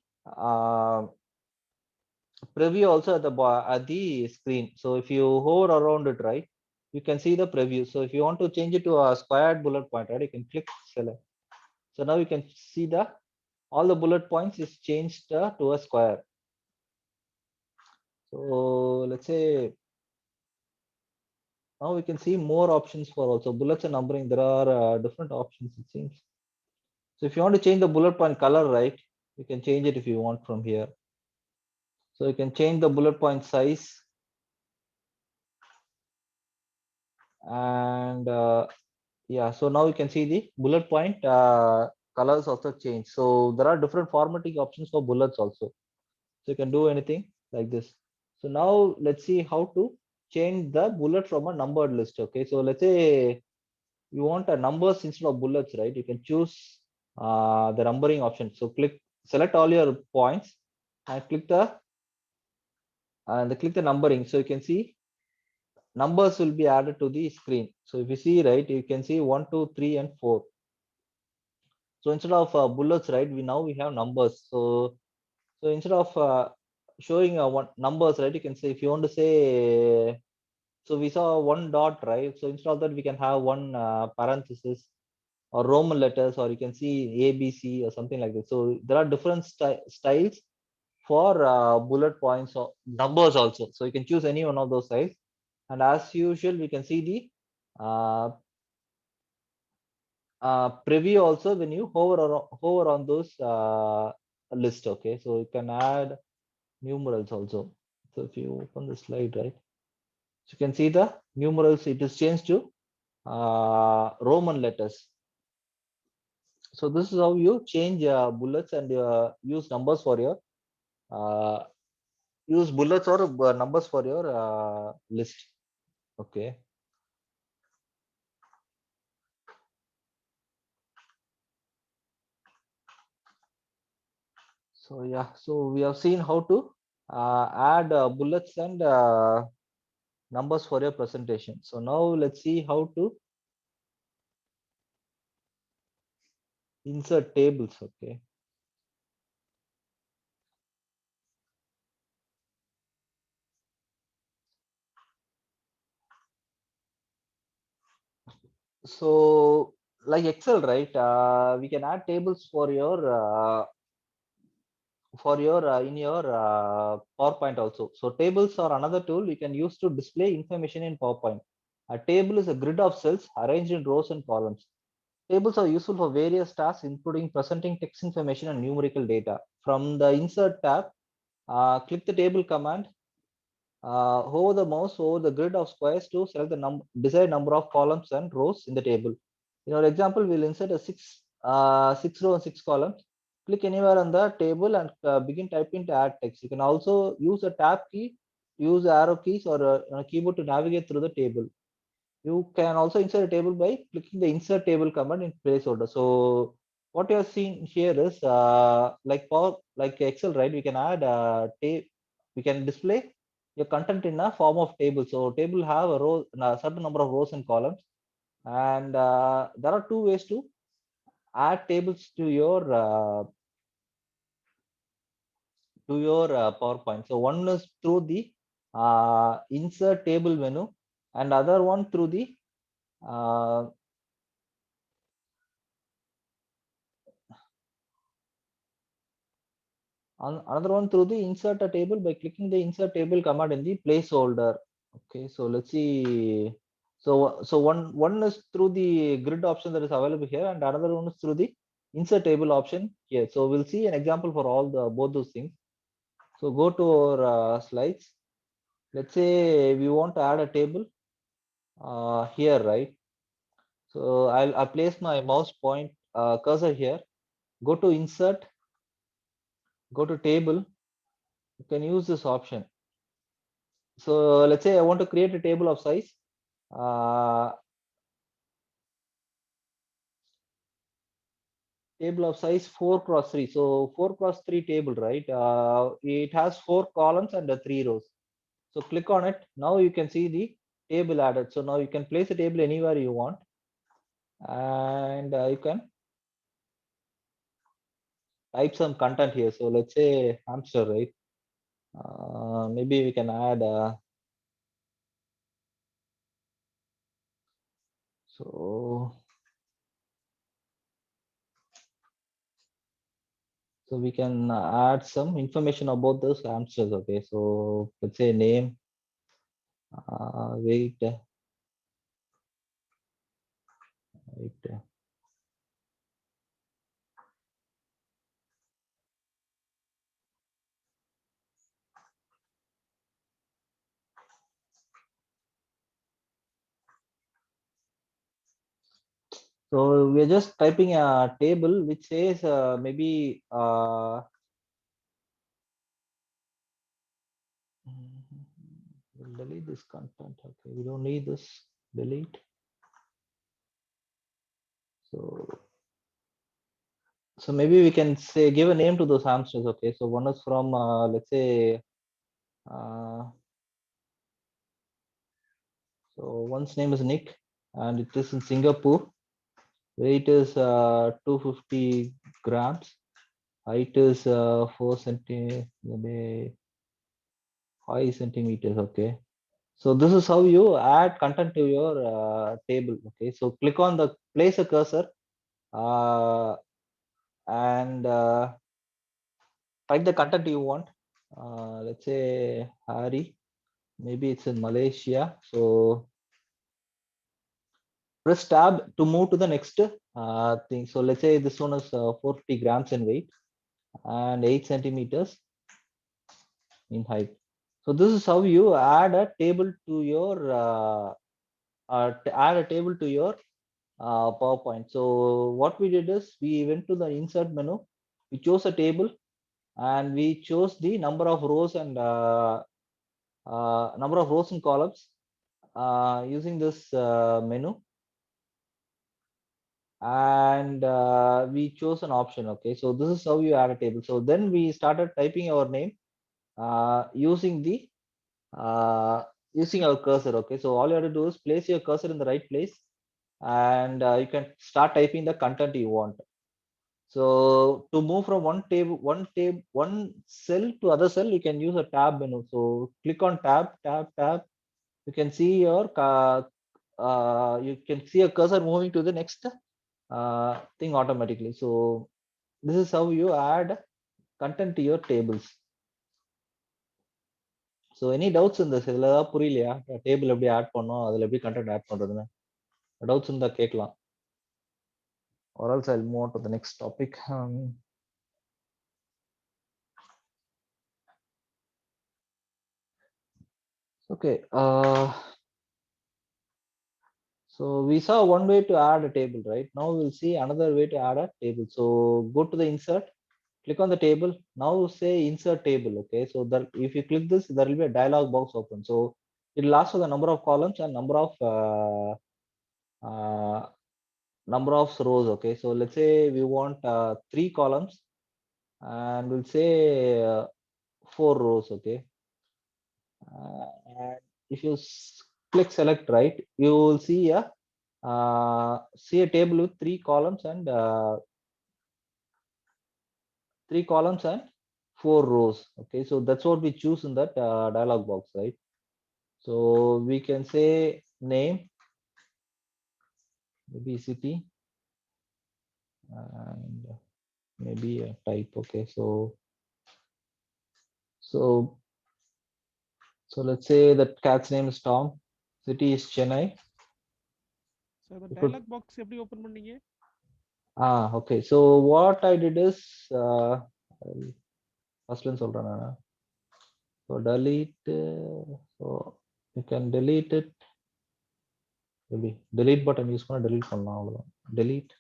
preview also at the screen. So if you hover around it, right, you can see the preview. So if you want to change it to a squared bullet point, right, you can click select. So now you can see all the bullet points is changed to a square. So let's say now we can see more options for also bullets and numbering. There are different options, it seems. So if you want to change the bullet point color, right, you can change it if you want from here. So you can change the bullet point size, and yeah, so now you can see the bullet point colors also change. So there are different formatting options for bullets also. So you can do anything like this. So now let's see how to change the bullet from a numbered list. Okay, so let's say you want a numbers instead of bullets, right? You can choose the numbering option. So select all your points and click the numbering. So you can see numbers will be added to the screen. So if you see, right, you can see 1, 2, 3, and 4. So instead of bullets, right, we have numbers. So instead of showing numbers, right, you can say, if you want to say So we saw one dot, right? So instead of that, we can have one parenthesis or Roman letters, or you can see A, B, C or something like that. So there are different styles for bullet points or numbers also. So you can choose any one of those styles. And as usual, we can see the preview also when you hover on those list. Okay, so you can add numerals also. So if you open the slide, right, so you can see the numerals. It is changed to Roman letters. So this is how you change bullets and use numbers for your uh, use bullets or numbers for your list. Okay. So yeah, so we have seen how to add bullets and numbers for your presentation. So now let's see how to insert tables. Okay. So like Excel, right? We can add tables for your in your PowerPoint also. So tables are another tool you can use to display information in PowerPoint. A table is a grid of cells arranged in rows and columns. Tables are useful for various tasks, including presenting text information and numerical data. From the Insert tab, click the Table command. Hover the mouse over the grid of squares to select the desired number of columns and rows in the table. In our example, we'll insert a six row and 6 columns. Click anywhere on the table and begin typing to add text. You can also use a tab key, use arrow keys or a keyboard to navigate through the table. You can also insert a table by clicking the insert table command in placeholder. So what you are seeing here is like Excel, right? We can add we can display your content in a form of table. So table have a certain number of rows and columns, and there are two ways to add tables to your PowerPoint. So one is through the insert table menu, and other one through the uh, another one through the insert a table by clicking the insert table command in the placeholder. Okay, so let's see. So one is through the grid option that is available here, and another one is through the insert table option here. So we'll see an example for all the both those things. So go to our slides. Let's say we want to add a table here, right? So I'll place my mouse point cursor here. Go to insert, go to table. You can use this option. So let's say I want to create a table of size. Table of size 4 cross 3. So 4 cross 3 table, right? It has 4 columns and 3 rows. So click on it. Now you can see the table added. So now you can place a table anywhere you want, and you can type some content here. So let's say hamster, right? Maybe we can add. So we can add some information about those hamsters. Okay, so let's say name, weight, height. So we're just typing a table which says maybe we'll delete this content. Okay, we don't need this. Delete. So maybe we can say give a name to those hamsters. Okay, so one is from let's say so one's name is Nick and it is in Singapore. Weight is 250 grams. Height is 4 centimeters, 5 centimeters. Okay. So this is how you add content to your table. Okay, so click on the place a cursor and type the content you want. Let's say Hari, maybe it's in Malaysia. So press tab to move to the next thing. So let's say this one is 450 grams in weight and 8 centimeters in height. So this is how you add a table to your PowerPoint. So what we did is we went to the insert menu, we chose a table, and we chose the number of rows and columns using this menu, and we chose an option. Okay, so this is how you add a table. So then we started typing our name using the using our cursor. Okay, so all you have to do is place your cursor in the right place, and you can start typing the content you want. So to move from one cell to other cell, you can use a tab menu. So click on tab. You can see your you can see a cursor moving to the next thing automatically. So this is how you add content to your tables. So any doubts in this? இதுல ஏதாவது புரியலையா? Table எப்படி add பண்ணோம், அதுல எப்படி content add பண்றதுன்னு doubts இருந்தா கேட்கலாம். Or else I'll move on to the next topic. Okay. So we saw one way to add a table, right? Now we'll see another way to add a table. So go to the insert, click on the table. Now say insert table. Okay. So that if you click this, there will be a dialog box open. So it will ask for the number of columns and number of rows. Okay. So let's say we want 3 columns, and we'll say 4 rows. Okay. And if you click select, right, you will see a table with 3 columns and 4 rows. Okay, so that's what we choose in that dialog box, right? So we can say name, maybe city, and maybe a type. Okay, so let's say that cat's name is Tom, city is Chennai. So the You could- dialog box எப்படி open பண்ணீங்க? Okay, so what I did is first one சொல்றேன் நானு. So delete, so you can delete it. Maybe delete button use பண்ண delete பண்ணலாம், அவ்வளவுதான். Delete.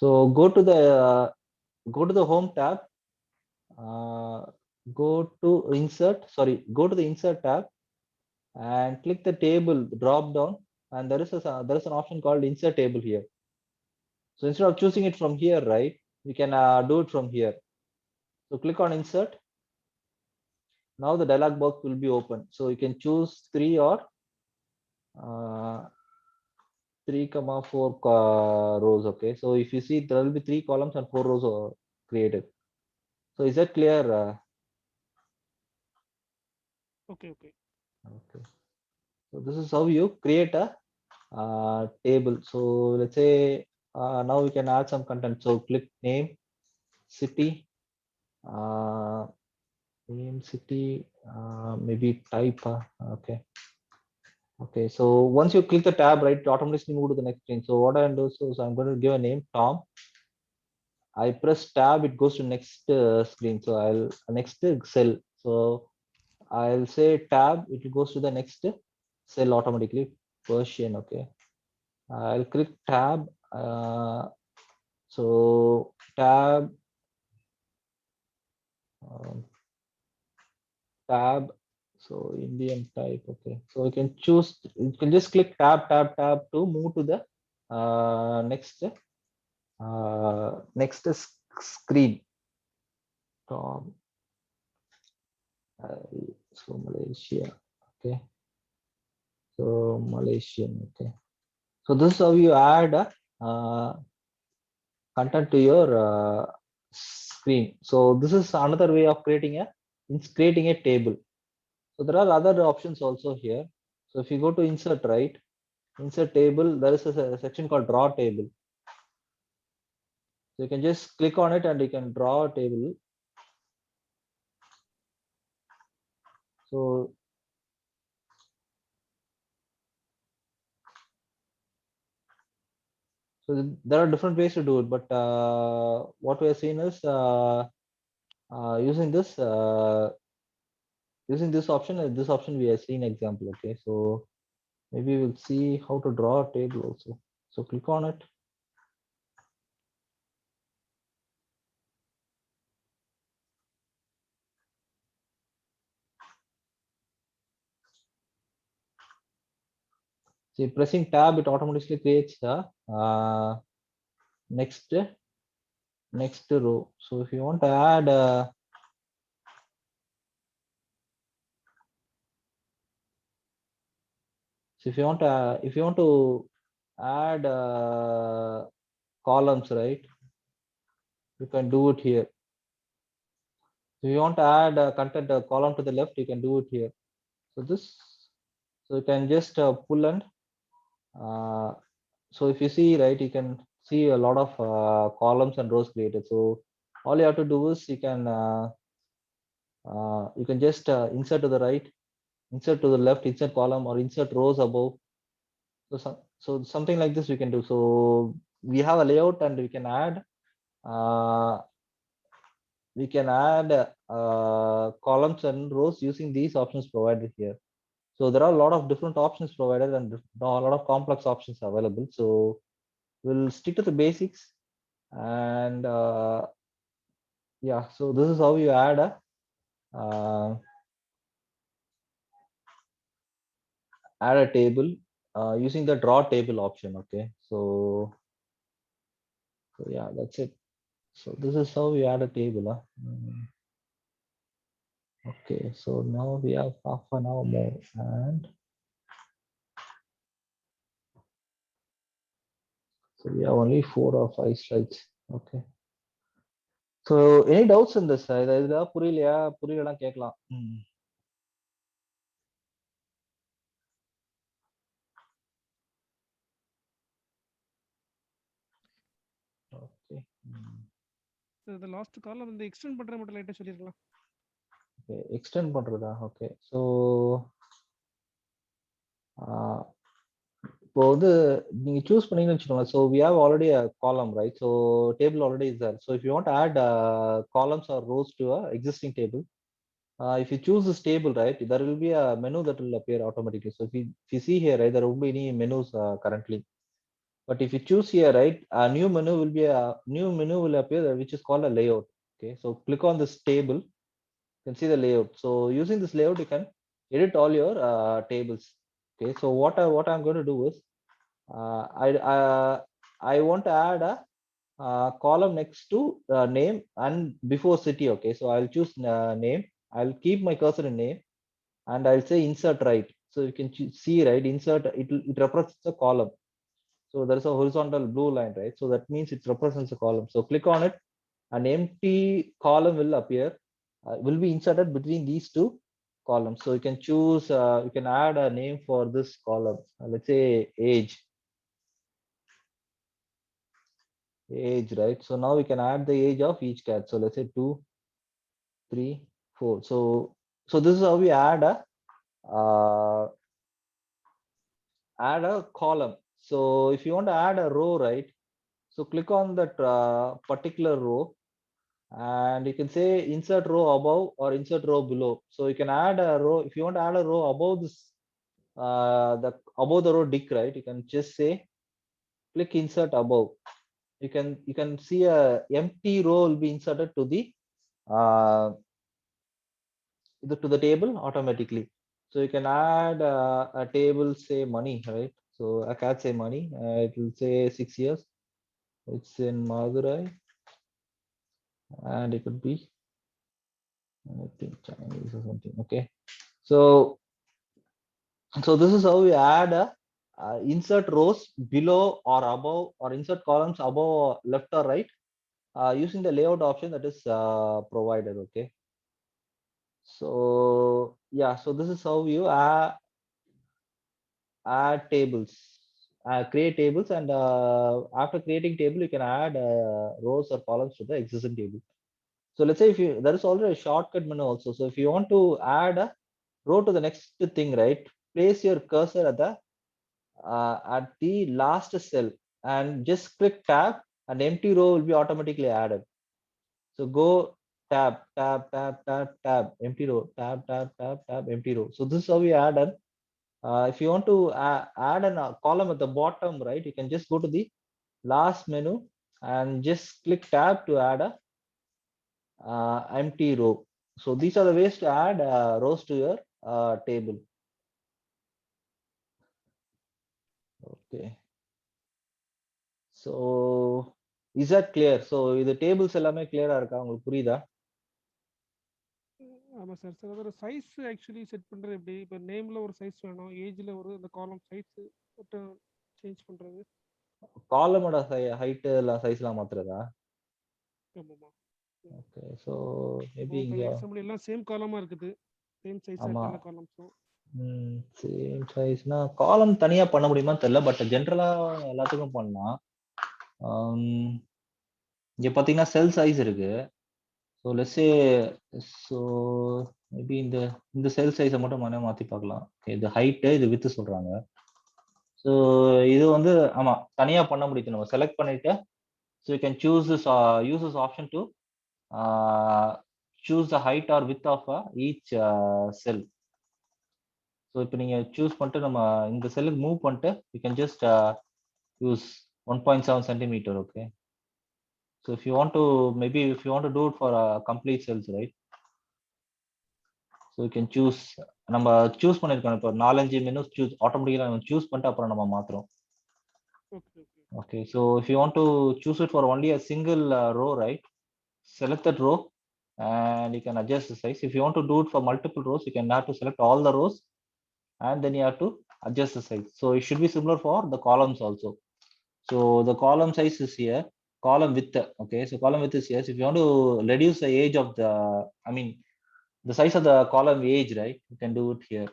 So go to the home tab, go to the insert tab and click the table drop down, and there is an option called insert table here. So instead of choosing it from here, right, we can do it from here. So click on insert. Now the dialog box will be open. So you can choose 3 or 3,4 rows. Okay, so if you see, there will be 3 columns and 4 rows are created. So is that clear? Okay. So this is how you create a table. So let's say now we can add some content. So click name, city, maybe type. Okay, so once you click the tab, right, automatically move to the next screen. So what I'm doing, so I'm going to give a name, Tom. I press tab, it goes to next screen. So next cell. So I'll say tab, it goes to the next cell automatically. Persian. Okay, I'll click tab. So tab, so Indian type. Okay, so you can choose, you can just click tab to move to the next screen. Tom, so Malaysia. Okay, so Malaysian. Okay, so this is how you add content to your screen. So this is another way of creating a it's creating a table. So there are other options also here. So if you go to insert, right, insert table, there is a section called draw table. So you can just click on it and you can draw a table. So there are different ways to do it, but what we are seeing is using this option. This option we have seen example. Okay, so maybe we'll see how to draw a table also. So click on it. See, pressing tab, it automatically creates the next row. So if you want to add so if you want to add columns, right, you can do it here. If you want to add content column to the left, you can do it here. So you can just pull and so if you see, right, you can see a lot of columns and rows created. So all you have to do is you can just insert to the right, insert to the left, insert column, or insert rows above. So something like this we can do. So we have a layout and we can add columns and rows using these options provided here. So there are a lot of different options provided and a lot of complex options available. So we'll stick to the basics and yeah. So this is how you add uh, a table using the draw table option. Okay, so yeah, that's it. So this is how we add a table. Okay, so now we have half an hour more and so we have only 4 or 5 slides. Okay. So any doubts in this? இதுல புரியலையா புரியலனா கேட்கலாம். Okay. இந்த last கால்ல வந்து extend பண்றது மட்டும் லைட்டா சொல்லிருக்கலாம். Okay, extend பண்றதா? Okay. So இப்போ வந்து நீங்க சூஸ் பண்ணீங்கன்னு வச்சுக்கோங்க. So we have already a column, right? So table already is there. So if you want to add columns or rows to a existing table, if you choose this table, right, there will be a menu that will appear automatically. So if you see here, right, there won't be any menus currently. But if you choose here, right, a new menu will appear, which is called a layout. Okay, so click on this table. You can see the layout. So using this layout, you can edit all your tables. Okay, so what I'm going to do is I want to add a column next to name and before city. Okay, so I'll choose name. I'll keep my cursor in name and I'll say insert right. So you can see, right, insert, it represents a column. So there is a horizontal blue line, right? So that means it represents a column. So click on it, an empty column will appear, will be inserted between these two columns. So you can choose, you can add a name for this column. Let's say age, right? So now we can add the age of each cat. So let's say 2, 3, 4. So this is how we add uh, a column. So if you want to add a row, right? So click on that particular row and you can say insert row above or insert row below. So you can add a row. If you want to add a row above this, above the row dick, right? You can just say click insert above. You can see a empty row will be inserted to the table automatically. So you can add a table, say money, right? So I can say money. It will say 6 years. It's in Madurai, and it could be, I think, Chinese or something. Okay, so this is how we add a insert rows below or above or insert columns above left or right using the layout option that is provided. Okay, So yeah, so this is how you add tables, create tables, and after creating table, you can add rows or columns to the existing table. So let's say if you, there is already a shortcut menu also. So if you want to add a row to the next thing, right? Place your cursor at the last cell and just click tab, and empty row will be automatically added. So go tab, tab, tab, tab, tab, empty row, tab, tab, tab, tab, empty row. So this is how we add an. If you want to add a column at the bottom, right, you can just go to the last menu and just click tab to add a empty row. So these are the ways to add rows to your table. Okay. So is that clear? So the tables எல்லாமே clear-ஆ இருக்கா, உங்களுக்கு புரியுதா? ஆமா sir. Sir அதோட size actually set பண்றது எப்படி? இப்போ நேம்ல ஒரு சைஸ் வேணும், ஏஜ்ல ஒரு இந்த காலம் சைஸ் மட்டும் சேஞ்ச் பண்றது. காலமோட ஹைட் எல்லாம் சைஸ்லாம் மாத்துறதா? ஆமாமா. ஓகே. ஸோ மேபி இப்போ இங்க எக்ஸாம்பிள் எல்லாம் சேம் காலமா இருக்குது. சேம் சைஸா ஆமா. இருக்கு எல்லா காலம்ஸும். சேம் சைஸ்னா காலம் தனியா பண்ண முடியுமான்னு தெரியல, பட் ஜென்ரலா எல்லாத்துக்கும் பண்ணலாம். இங்க பாத்தீங்கன்னா செல் சைஸ் இருக்கு. So let's say, so maybe இந்த செல் சைஸை மட்டும் மாத்தி பார்க்கலாம். இது ஹைட்டு, இது வித்து சொல்றாங்க. ஸோ இது வந்து ஆமா தனியா பண்ண முடியுது. நம்ம செலக்ட் பண்ணிட்டு, so you can choose use this option to choose the height or width of each cell. So இப்போ நீங்க சூஸ் பண்ணிட்டு நம்ம இந்த செல்லுக்கு மூவ் பண்ணிட்டு you can just use 1.7 centimeter. Okay. So if you want to, maybe if you want to do it for complete cells, right? So you can choose, நம்ம choose பண்ணிருக்கோம். இப்போ 4-5 மெனு சூஸ் ஆட்டோமேட்டிக்கலா நம்ம choose பண்ணிட்டு அப்புறம் நம்ம மாத்துறோம். Okay, so if you want to choose it for only a single row, right? Select that row and you can adjust the size. If you want to do it for multiple rows, you can have to select all the rows and then you have to adjust the size. So it should be similar for the columns also. So the column size is here, column width. Okay, so column width is here. So if you want to reduce the age of the, I mean the size of the column age, right, you can do it here.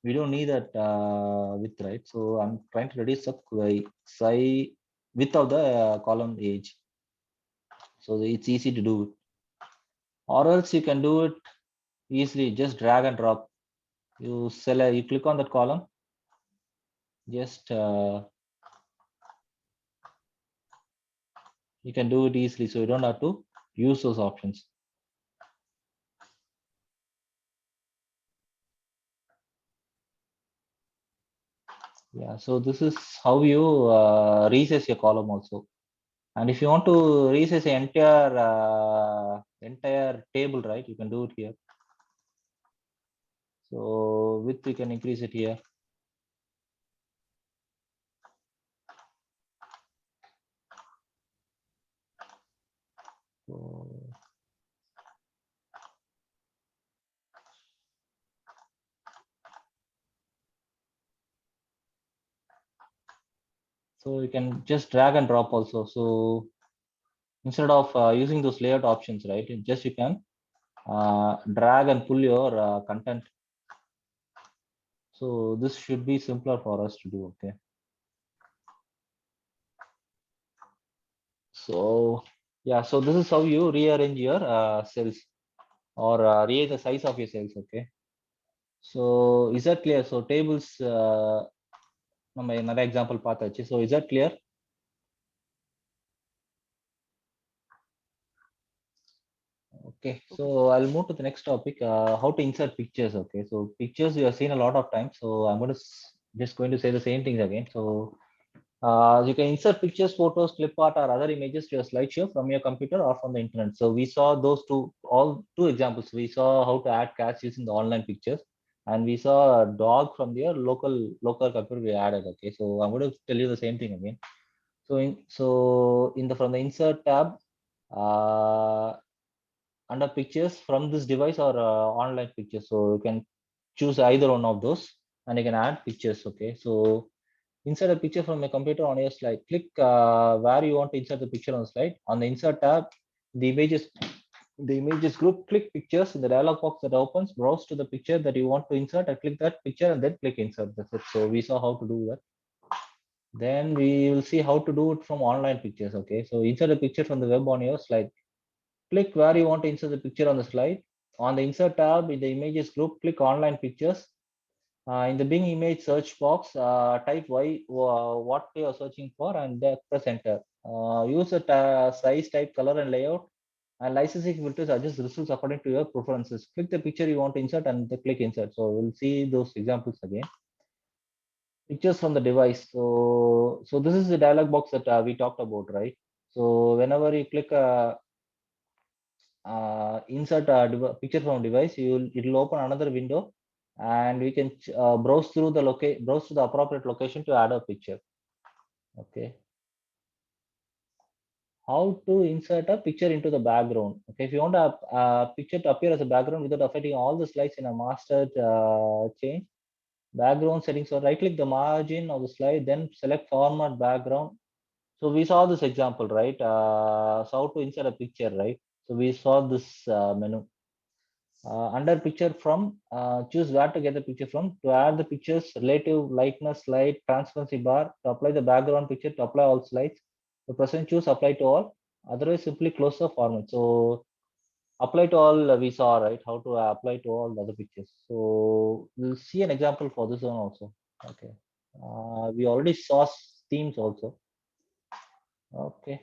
We don't need that width, right? So I'm trying to reduce the size width of the column age. So it's easy to do it. Or else you can do it easily, just drag and drop. You select, you click on that column, just you can do it easily, so you don't have to use those options. Yeah, so this is how you resize your column also. And if you want to resize the entire table, right, you can do it here. So width you can increase it here. So you can just drag and drop also. So instead of using those layout options, right, just you can drag and pull your content. So this should be simpler for us to do. Okay. So yeah, so this is how you rearrange your cells or rearrange the size of your cells. Okay. So is that clear? So tables நம்ம நிறைய example பார்த்தாச்சு. So is that clear? Okay, so I'll move to the next topic, how to insert pictures. Okay, so pictures we have seen a lot of times, so I'm going to just going to say the same things again. So you can insert pictures, photos, clip art, or other images to your slideshow from your computer or from the internet. So we saw those two examples. We saw how to add cats using the online pictures, and we saw a dog from your local computer we added. Okay, so I'm going to tell you the same thing again. So from the insert tab, under pictures from this device or online pictures, so you can choose either one of those and you can add pictures. Okay, so insert a picture from a computer on your slide. Click where you want to insert the picture on the slide. On the insert tab, the images the images group, click pictures in the dialog box that opens, browse to the picture that you want to insert and click that picture and then click insert. That's it. So we saw how to do that. Then we will see how to do it from online pictures. Okay, so insert a picture from the web on your slide. Click where you want to insert the picture on the slide. On the insert tab in the images group, click online pictures. In the Bing image search box, type what you are searching for and then press enter. Use the size, type, color, and layout. And licensing filters adjust results according to your preferences. Click the picture you want to insert and then click insert. So we'll see those examples again. Pictures from the device. So this is the dialog box that we talked about, right? So whenever you click insert a picture from device, it'll open another window, and we can browse to the appropriate location to add a picture. Okay. How to insert a picture into the background? Okay, if you want a picture to appear as a background without affecting all the slides in a master change, background settings, or right click the margin of the slide, then select format background. So we saw this example, right? So how to insert a picture, right? So we saw this menu. Under picture from, choose where to get the picture from. To add the pictures, relative lightness slide, transparency bar. To apply the background picture, to apply all slides. To present, choose apply to all. Otherwise, simply close the format. So apply to all, we saw, right? How to apply to all the other pictures. So we'll see an example for this one also. Okay. We already saw themes also. Okay.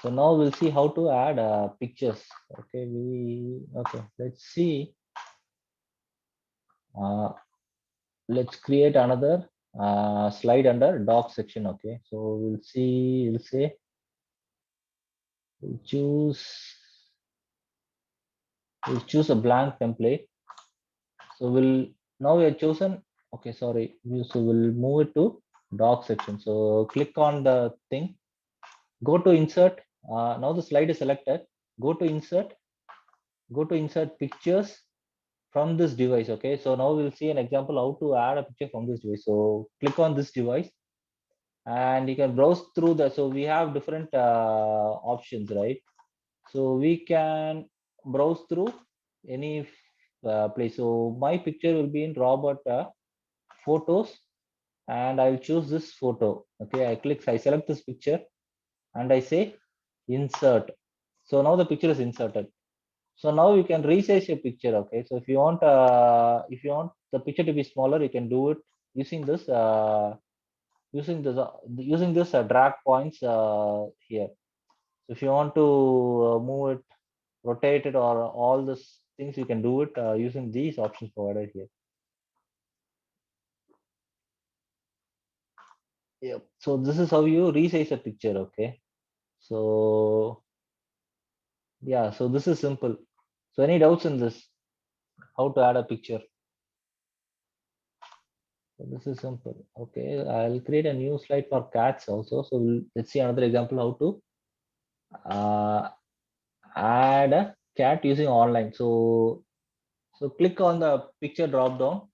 So now we'll see how to add pictures. Okay, let's see. Let's create another slide under doc section. Okay, so we'll say we'll choose a blank template. So now we have chosen. Okay, sorry. So we'll move it to doc section. So click on the thing. Go to insert. Now the slide is selected. Go to insert pictures from this device. Okay, so now we'll see an example how to add a picture from this device. So click on this device and you can browse through the, so we have different options, right? So we can browse through any place. So my picture will be in Robert photos, and I'll choose this photo. Okay, I select this picture and I say insert. So now the picture is inserted. So now you can resize your picture. Okay, so if you want the picture to be smaller, you can do it using this drag points here. So if you want to move it, rotate it, or all these things, you can do it using these options provided here. Yep. So this is how you resize a picture. Okay. So yeah, so this is simple. So any doubts in this? How to add a picture? So this is simple. Okay, I'll create a new slide for cats also. So let's see another example how to add a cat using online. So click on the picture drop down.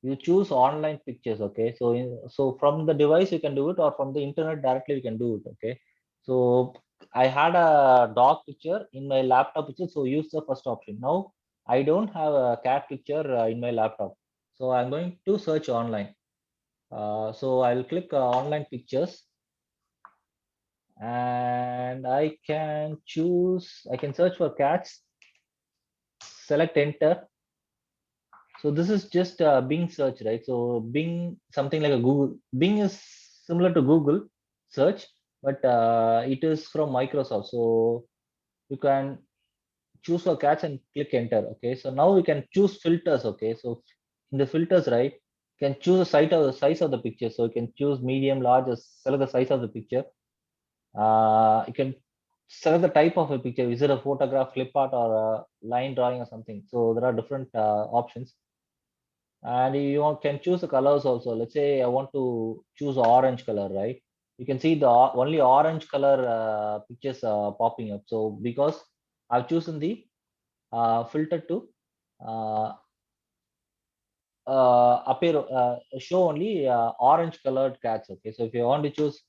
You choose online pictures. Okay, so from the device you can do it, or from the internet directly you can do it. Okay, so I had a dog picture in my laptop picture, so use the first option. Now I don't have a cat picture in my laptop, so I'm going to search online. So I'll click online pictures, and I can search for cats, select enter. So this is just Bing search, right? So Bing, something like a Google. Bing is similar to Google search, but it is from Microsoft. So you can choose for cats and click enter. Okay, so now we can choose filters. Okay, so in the filters, right, you can choose the size of the picture. So you can choose medium, large, or select the size of the picture. You can select the type of a picture. Is it a photograph, clip art, or a line drawing or something? So there are different options. And you can choose the colors also. Let's say I want to choose orange color, right? You can see the only orange color pictures popping up. So because I've chosen the filter to uh, show only orange colored cats. Okay, so if you want to choose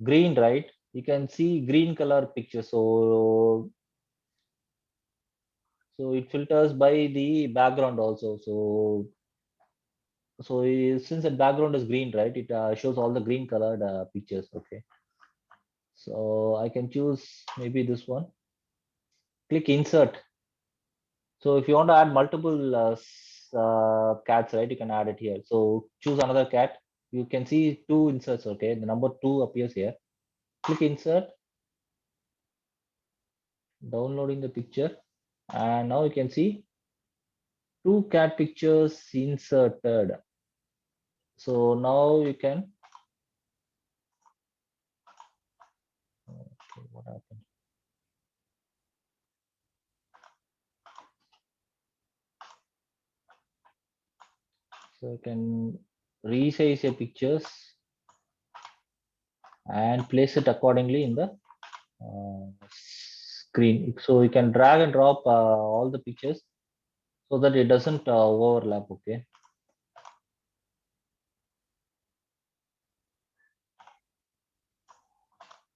green, right, you can see green color picture. So it filters by the background also. Since the background is green, right, it shows all the green colored pictures. Okay. So I can choose maybe this one. Click insert. So if you want to add multiple cats, right, you can add it here. So choose another cat. You can see two inserts. Okay, the number 2 appears here. Click insert. Downloading the picture, and now you can see two cat pictures inserted. So now you can. Okay, what happened? So you can resize your pictures and place it accordingly in the screen. So you can drag and drop all the pictures so that it doesn't overlap. Okay.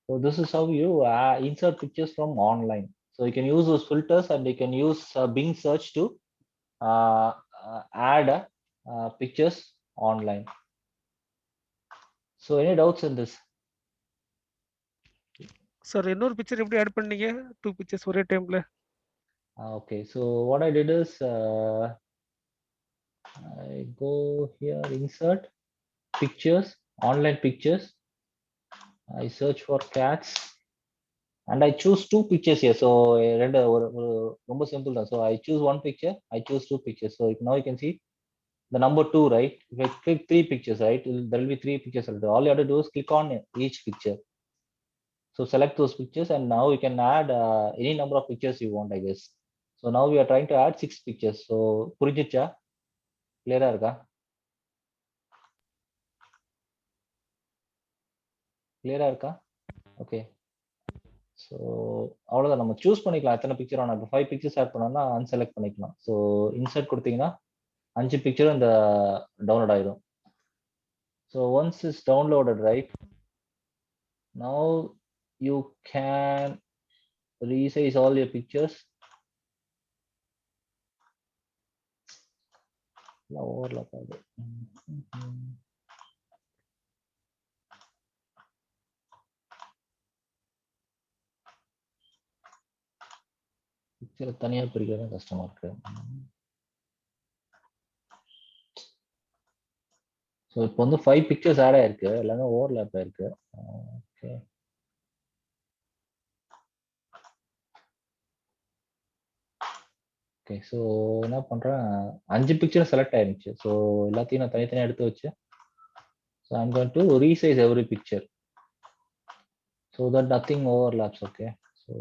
So this is how you insert pictures from online. So you can use those filters, and you can use Bing search to add pictures online. So any doubts in this? Sir இன்னொரு picture எப்படி add பண்ணீங்க? 2 pictures ஒரே டைம்ல. Okay, so what I did is I go here, insert pictures, online pictures. I search for cats and I choose 2 pictures here. So ரொம்ப simple தான். So I choose one picture, I choose 2 pictures. So now you can see the number 2, right? If I click 3 pictures, right, there will be 3 pictures. All you have to do is click on each picture. So select those pictures, and now you can add any number of pictures you want, I guess. So now we are trying to add 6 pictures. So புரிஞ்சிச்சா? கிளியரா இருக்கா? கிளியரா இருக்கா? Okay. So அவ்வளோதான், நம்ம choose பண்ணிக்கலாம் எத்தனை picture வேணா. இப்போ 5 பிக்சர்ஸ் ஆட் பண்ணோம்னா அன்செலக்ட் பண்ணிக்கலாம். ஸோ இன்சர்ட் கொடுத்தீங்கன்னா 5 பிக்சரும் இந்த டவுன்லோட் ஆயிடும். So once is downloaded, right, now you can resize all your pictures. Overlap ஆகுது. பிக்சரை தனியா பிரிக்கிறது கஷ்டமா இருக்கு. ஸோ இப்போ வந்து 5 பிக்சர்ஸ் ஆட் ஆயிருக்கு, எல்லாமே ஓவர்லேப் ஆயிருக்கு. Okay, okay. ஸோ என்ன பண்றேன், 5 பிக்சர் செலக்ட் ஆயிருந்துச்சு. ஸோ எல்லாத்தையும் நான் தனித்தனியாக எடுத்து வச்சு, so I'm going to resize every picture so that nothing overlaps. Okay, so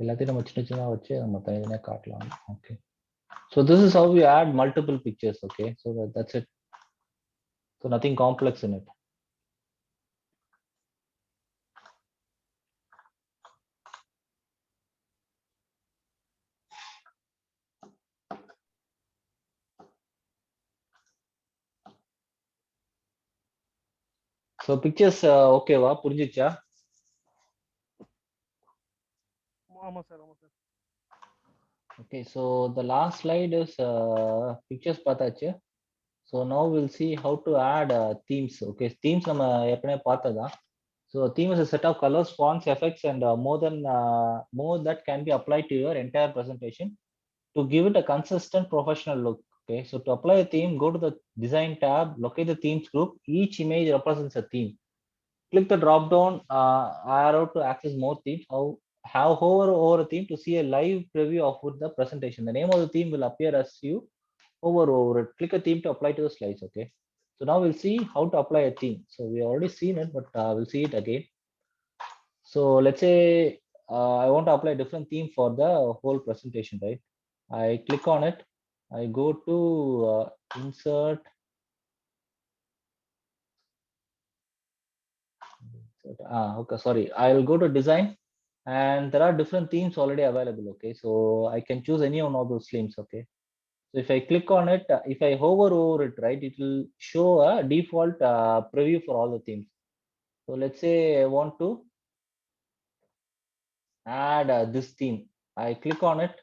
எல்லாத்தையும் நம்ம சின்ன சின்னதாக வச்சு நம்ம தனித்தனியாக காட்டலாம். Okay, so this is how you add multiple pictures. Okay, so that's it. So nothing complex in it. So pictures ஓகேவா, புரிஞ்சிச்சா? ஆமா சார், ஆமா sir. Okay, so the last slide is pictures பார்த்தாச்சு. So now will see how to add themes. Okay, themes நம்ம ஏற்கனவே பார்த்ததான். So theme is a set of colors, fonts, effects, and more that can be applied to your entire presentation to give it a consistent professional look. Okay, so to apply a theme, go to the design tab, locate the themes group. Each image represents a theme. Click the drop down arrow to access more themes. Hover over a theme to see a live preview of the presentation. The name of the theme will appear as you hover over it. Click a theme to apply to the slides. Okay, so now we'll see how to apply a theme. So we already seen it, but we'll see it again. So let's say I want to apply a different theme for the whole presentation, right? I click on it, I go to insert. Okay, sorry, I'll go to design, and there are different themes already available. Okay, so I can choose any one of those themes. Okay, So if I click on it, if I hover over it, right, it will show a default preview for all the themes. So let's say I want to add this theme. I click on it.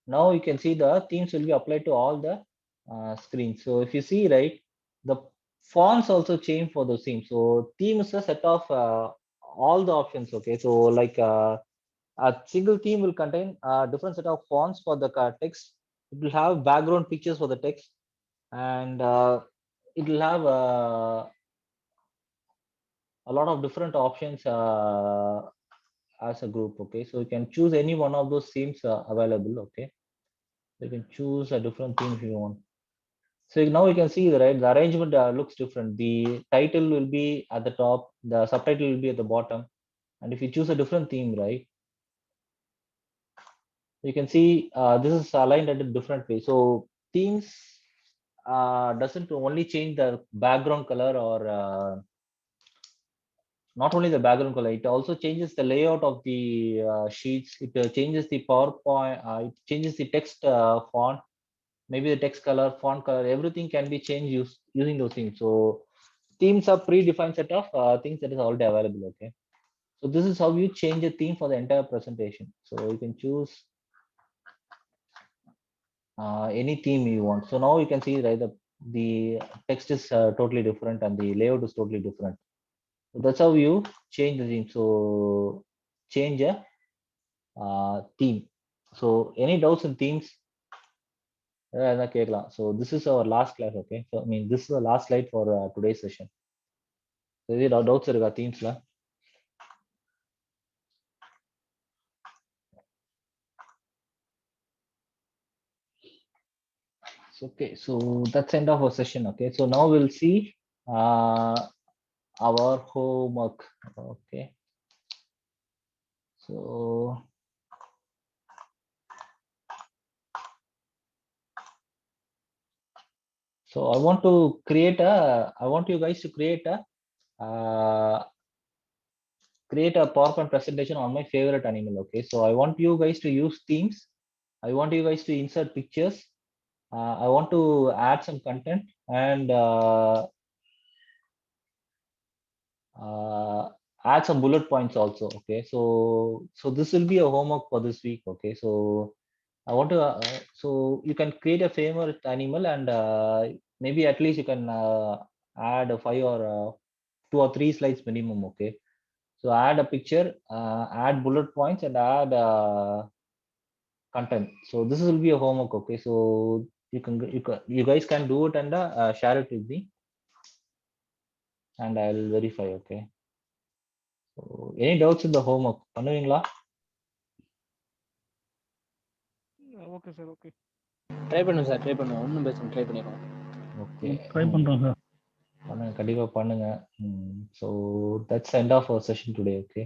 Now you can see the themes will be applied to all the screens. So if you see, right, the fonts also change for those themes. So theme is a set of all the options. Okay, so like a single theme will contain a different set of fonts for the text. It will have background pictures for the text, and it will have a lot of different options as a group. Okay, so you can choose any one of those themes available. Okay, you can choose a different theme if you want. So now you can see, right, the arrangement looks different. The title will be at the top, the subtitle will be at the bottom, and if you choose a different theme, right, you can see this is aligned at a different way. So themes doesn't only change the background color or not only the background color, it also changes the layout of the sheets. It changes the PowerPoint, it changes the text font, maybe the text color, font color, everything can be changed using those things. So themes are predefined set of things that is already available. Okay, so this is how you change a theme for the entire presentation. So you can choose any theme you want. So now you can see, right, the text is totally different and the layout is totally different. So that's how you change the theme. So change a theme. So any doubts in themes? So this is our last class. Okay, so I mean this is the last slide for today's session. So doubts irukka themes la? Okay, so that's end of our session. Okay, so now we'll see our homework. Okay, so I want to create a, I want you guys to create a PowerPoint presentation on my favorite animal. Okay, so I want you guys to use themes. I want you guys to insert pictures. I want to add some content and add some bullet points also. Okay, so this will be a homework for this week. Okay, so I want to so you can create a favorite animal and maybe at least you can add a 5 or 2 or 3 slides minimum. Okay, so add a picture, add bullet points and add content. So this will be a homework. Okay, so you guys can do it and share it with me and I'll verify. Okay, so any doubts in the homework பண்ணுவீங்களா? Okay sir, okay. Try பண்ணுங்க sir, try பண்ணுங்க, ஒன்றும் பிரச்சனை, try பண்ணிடுவோம். Okay, try பண்றோம் sir. பண்ணுங்க, கண்டிப்பா பண்ணுங்க. So that's the end of our session today. Okay.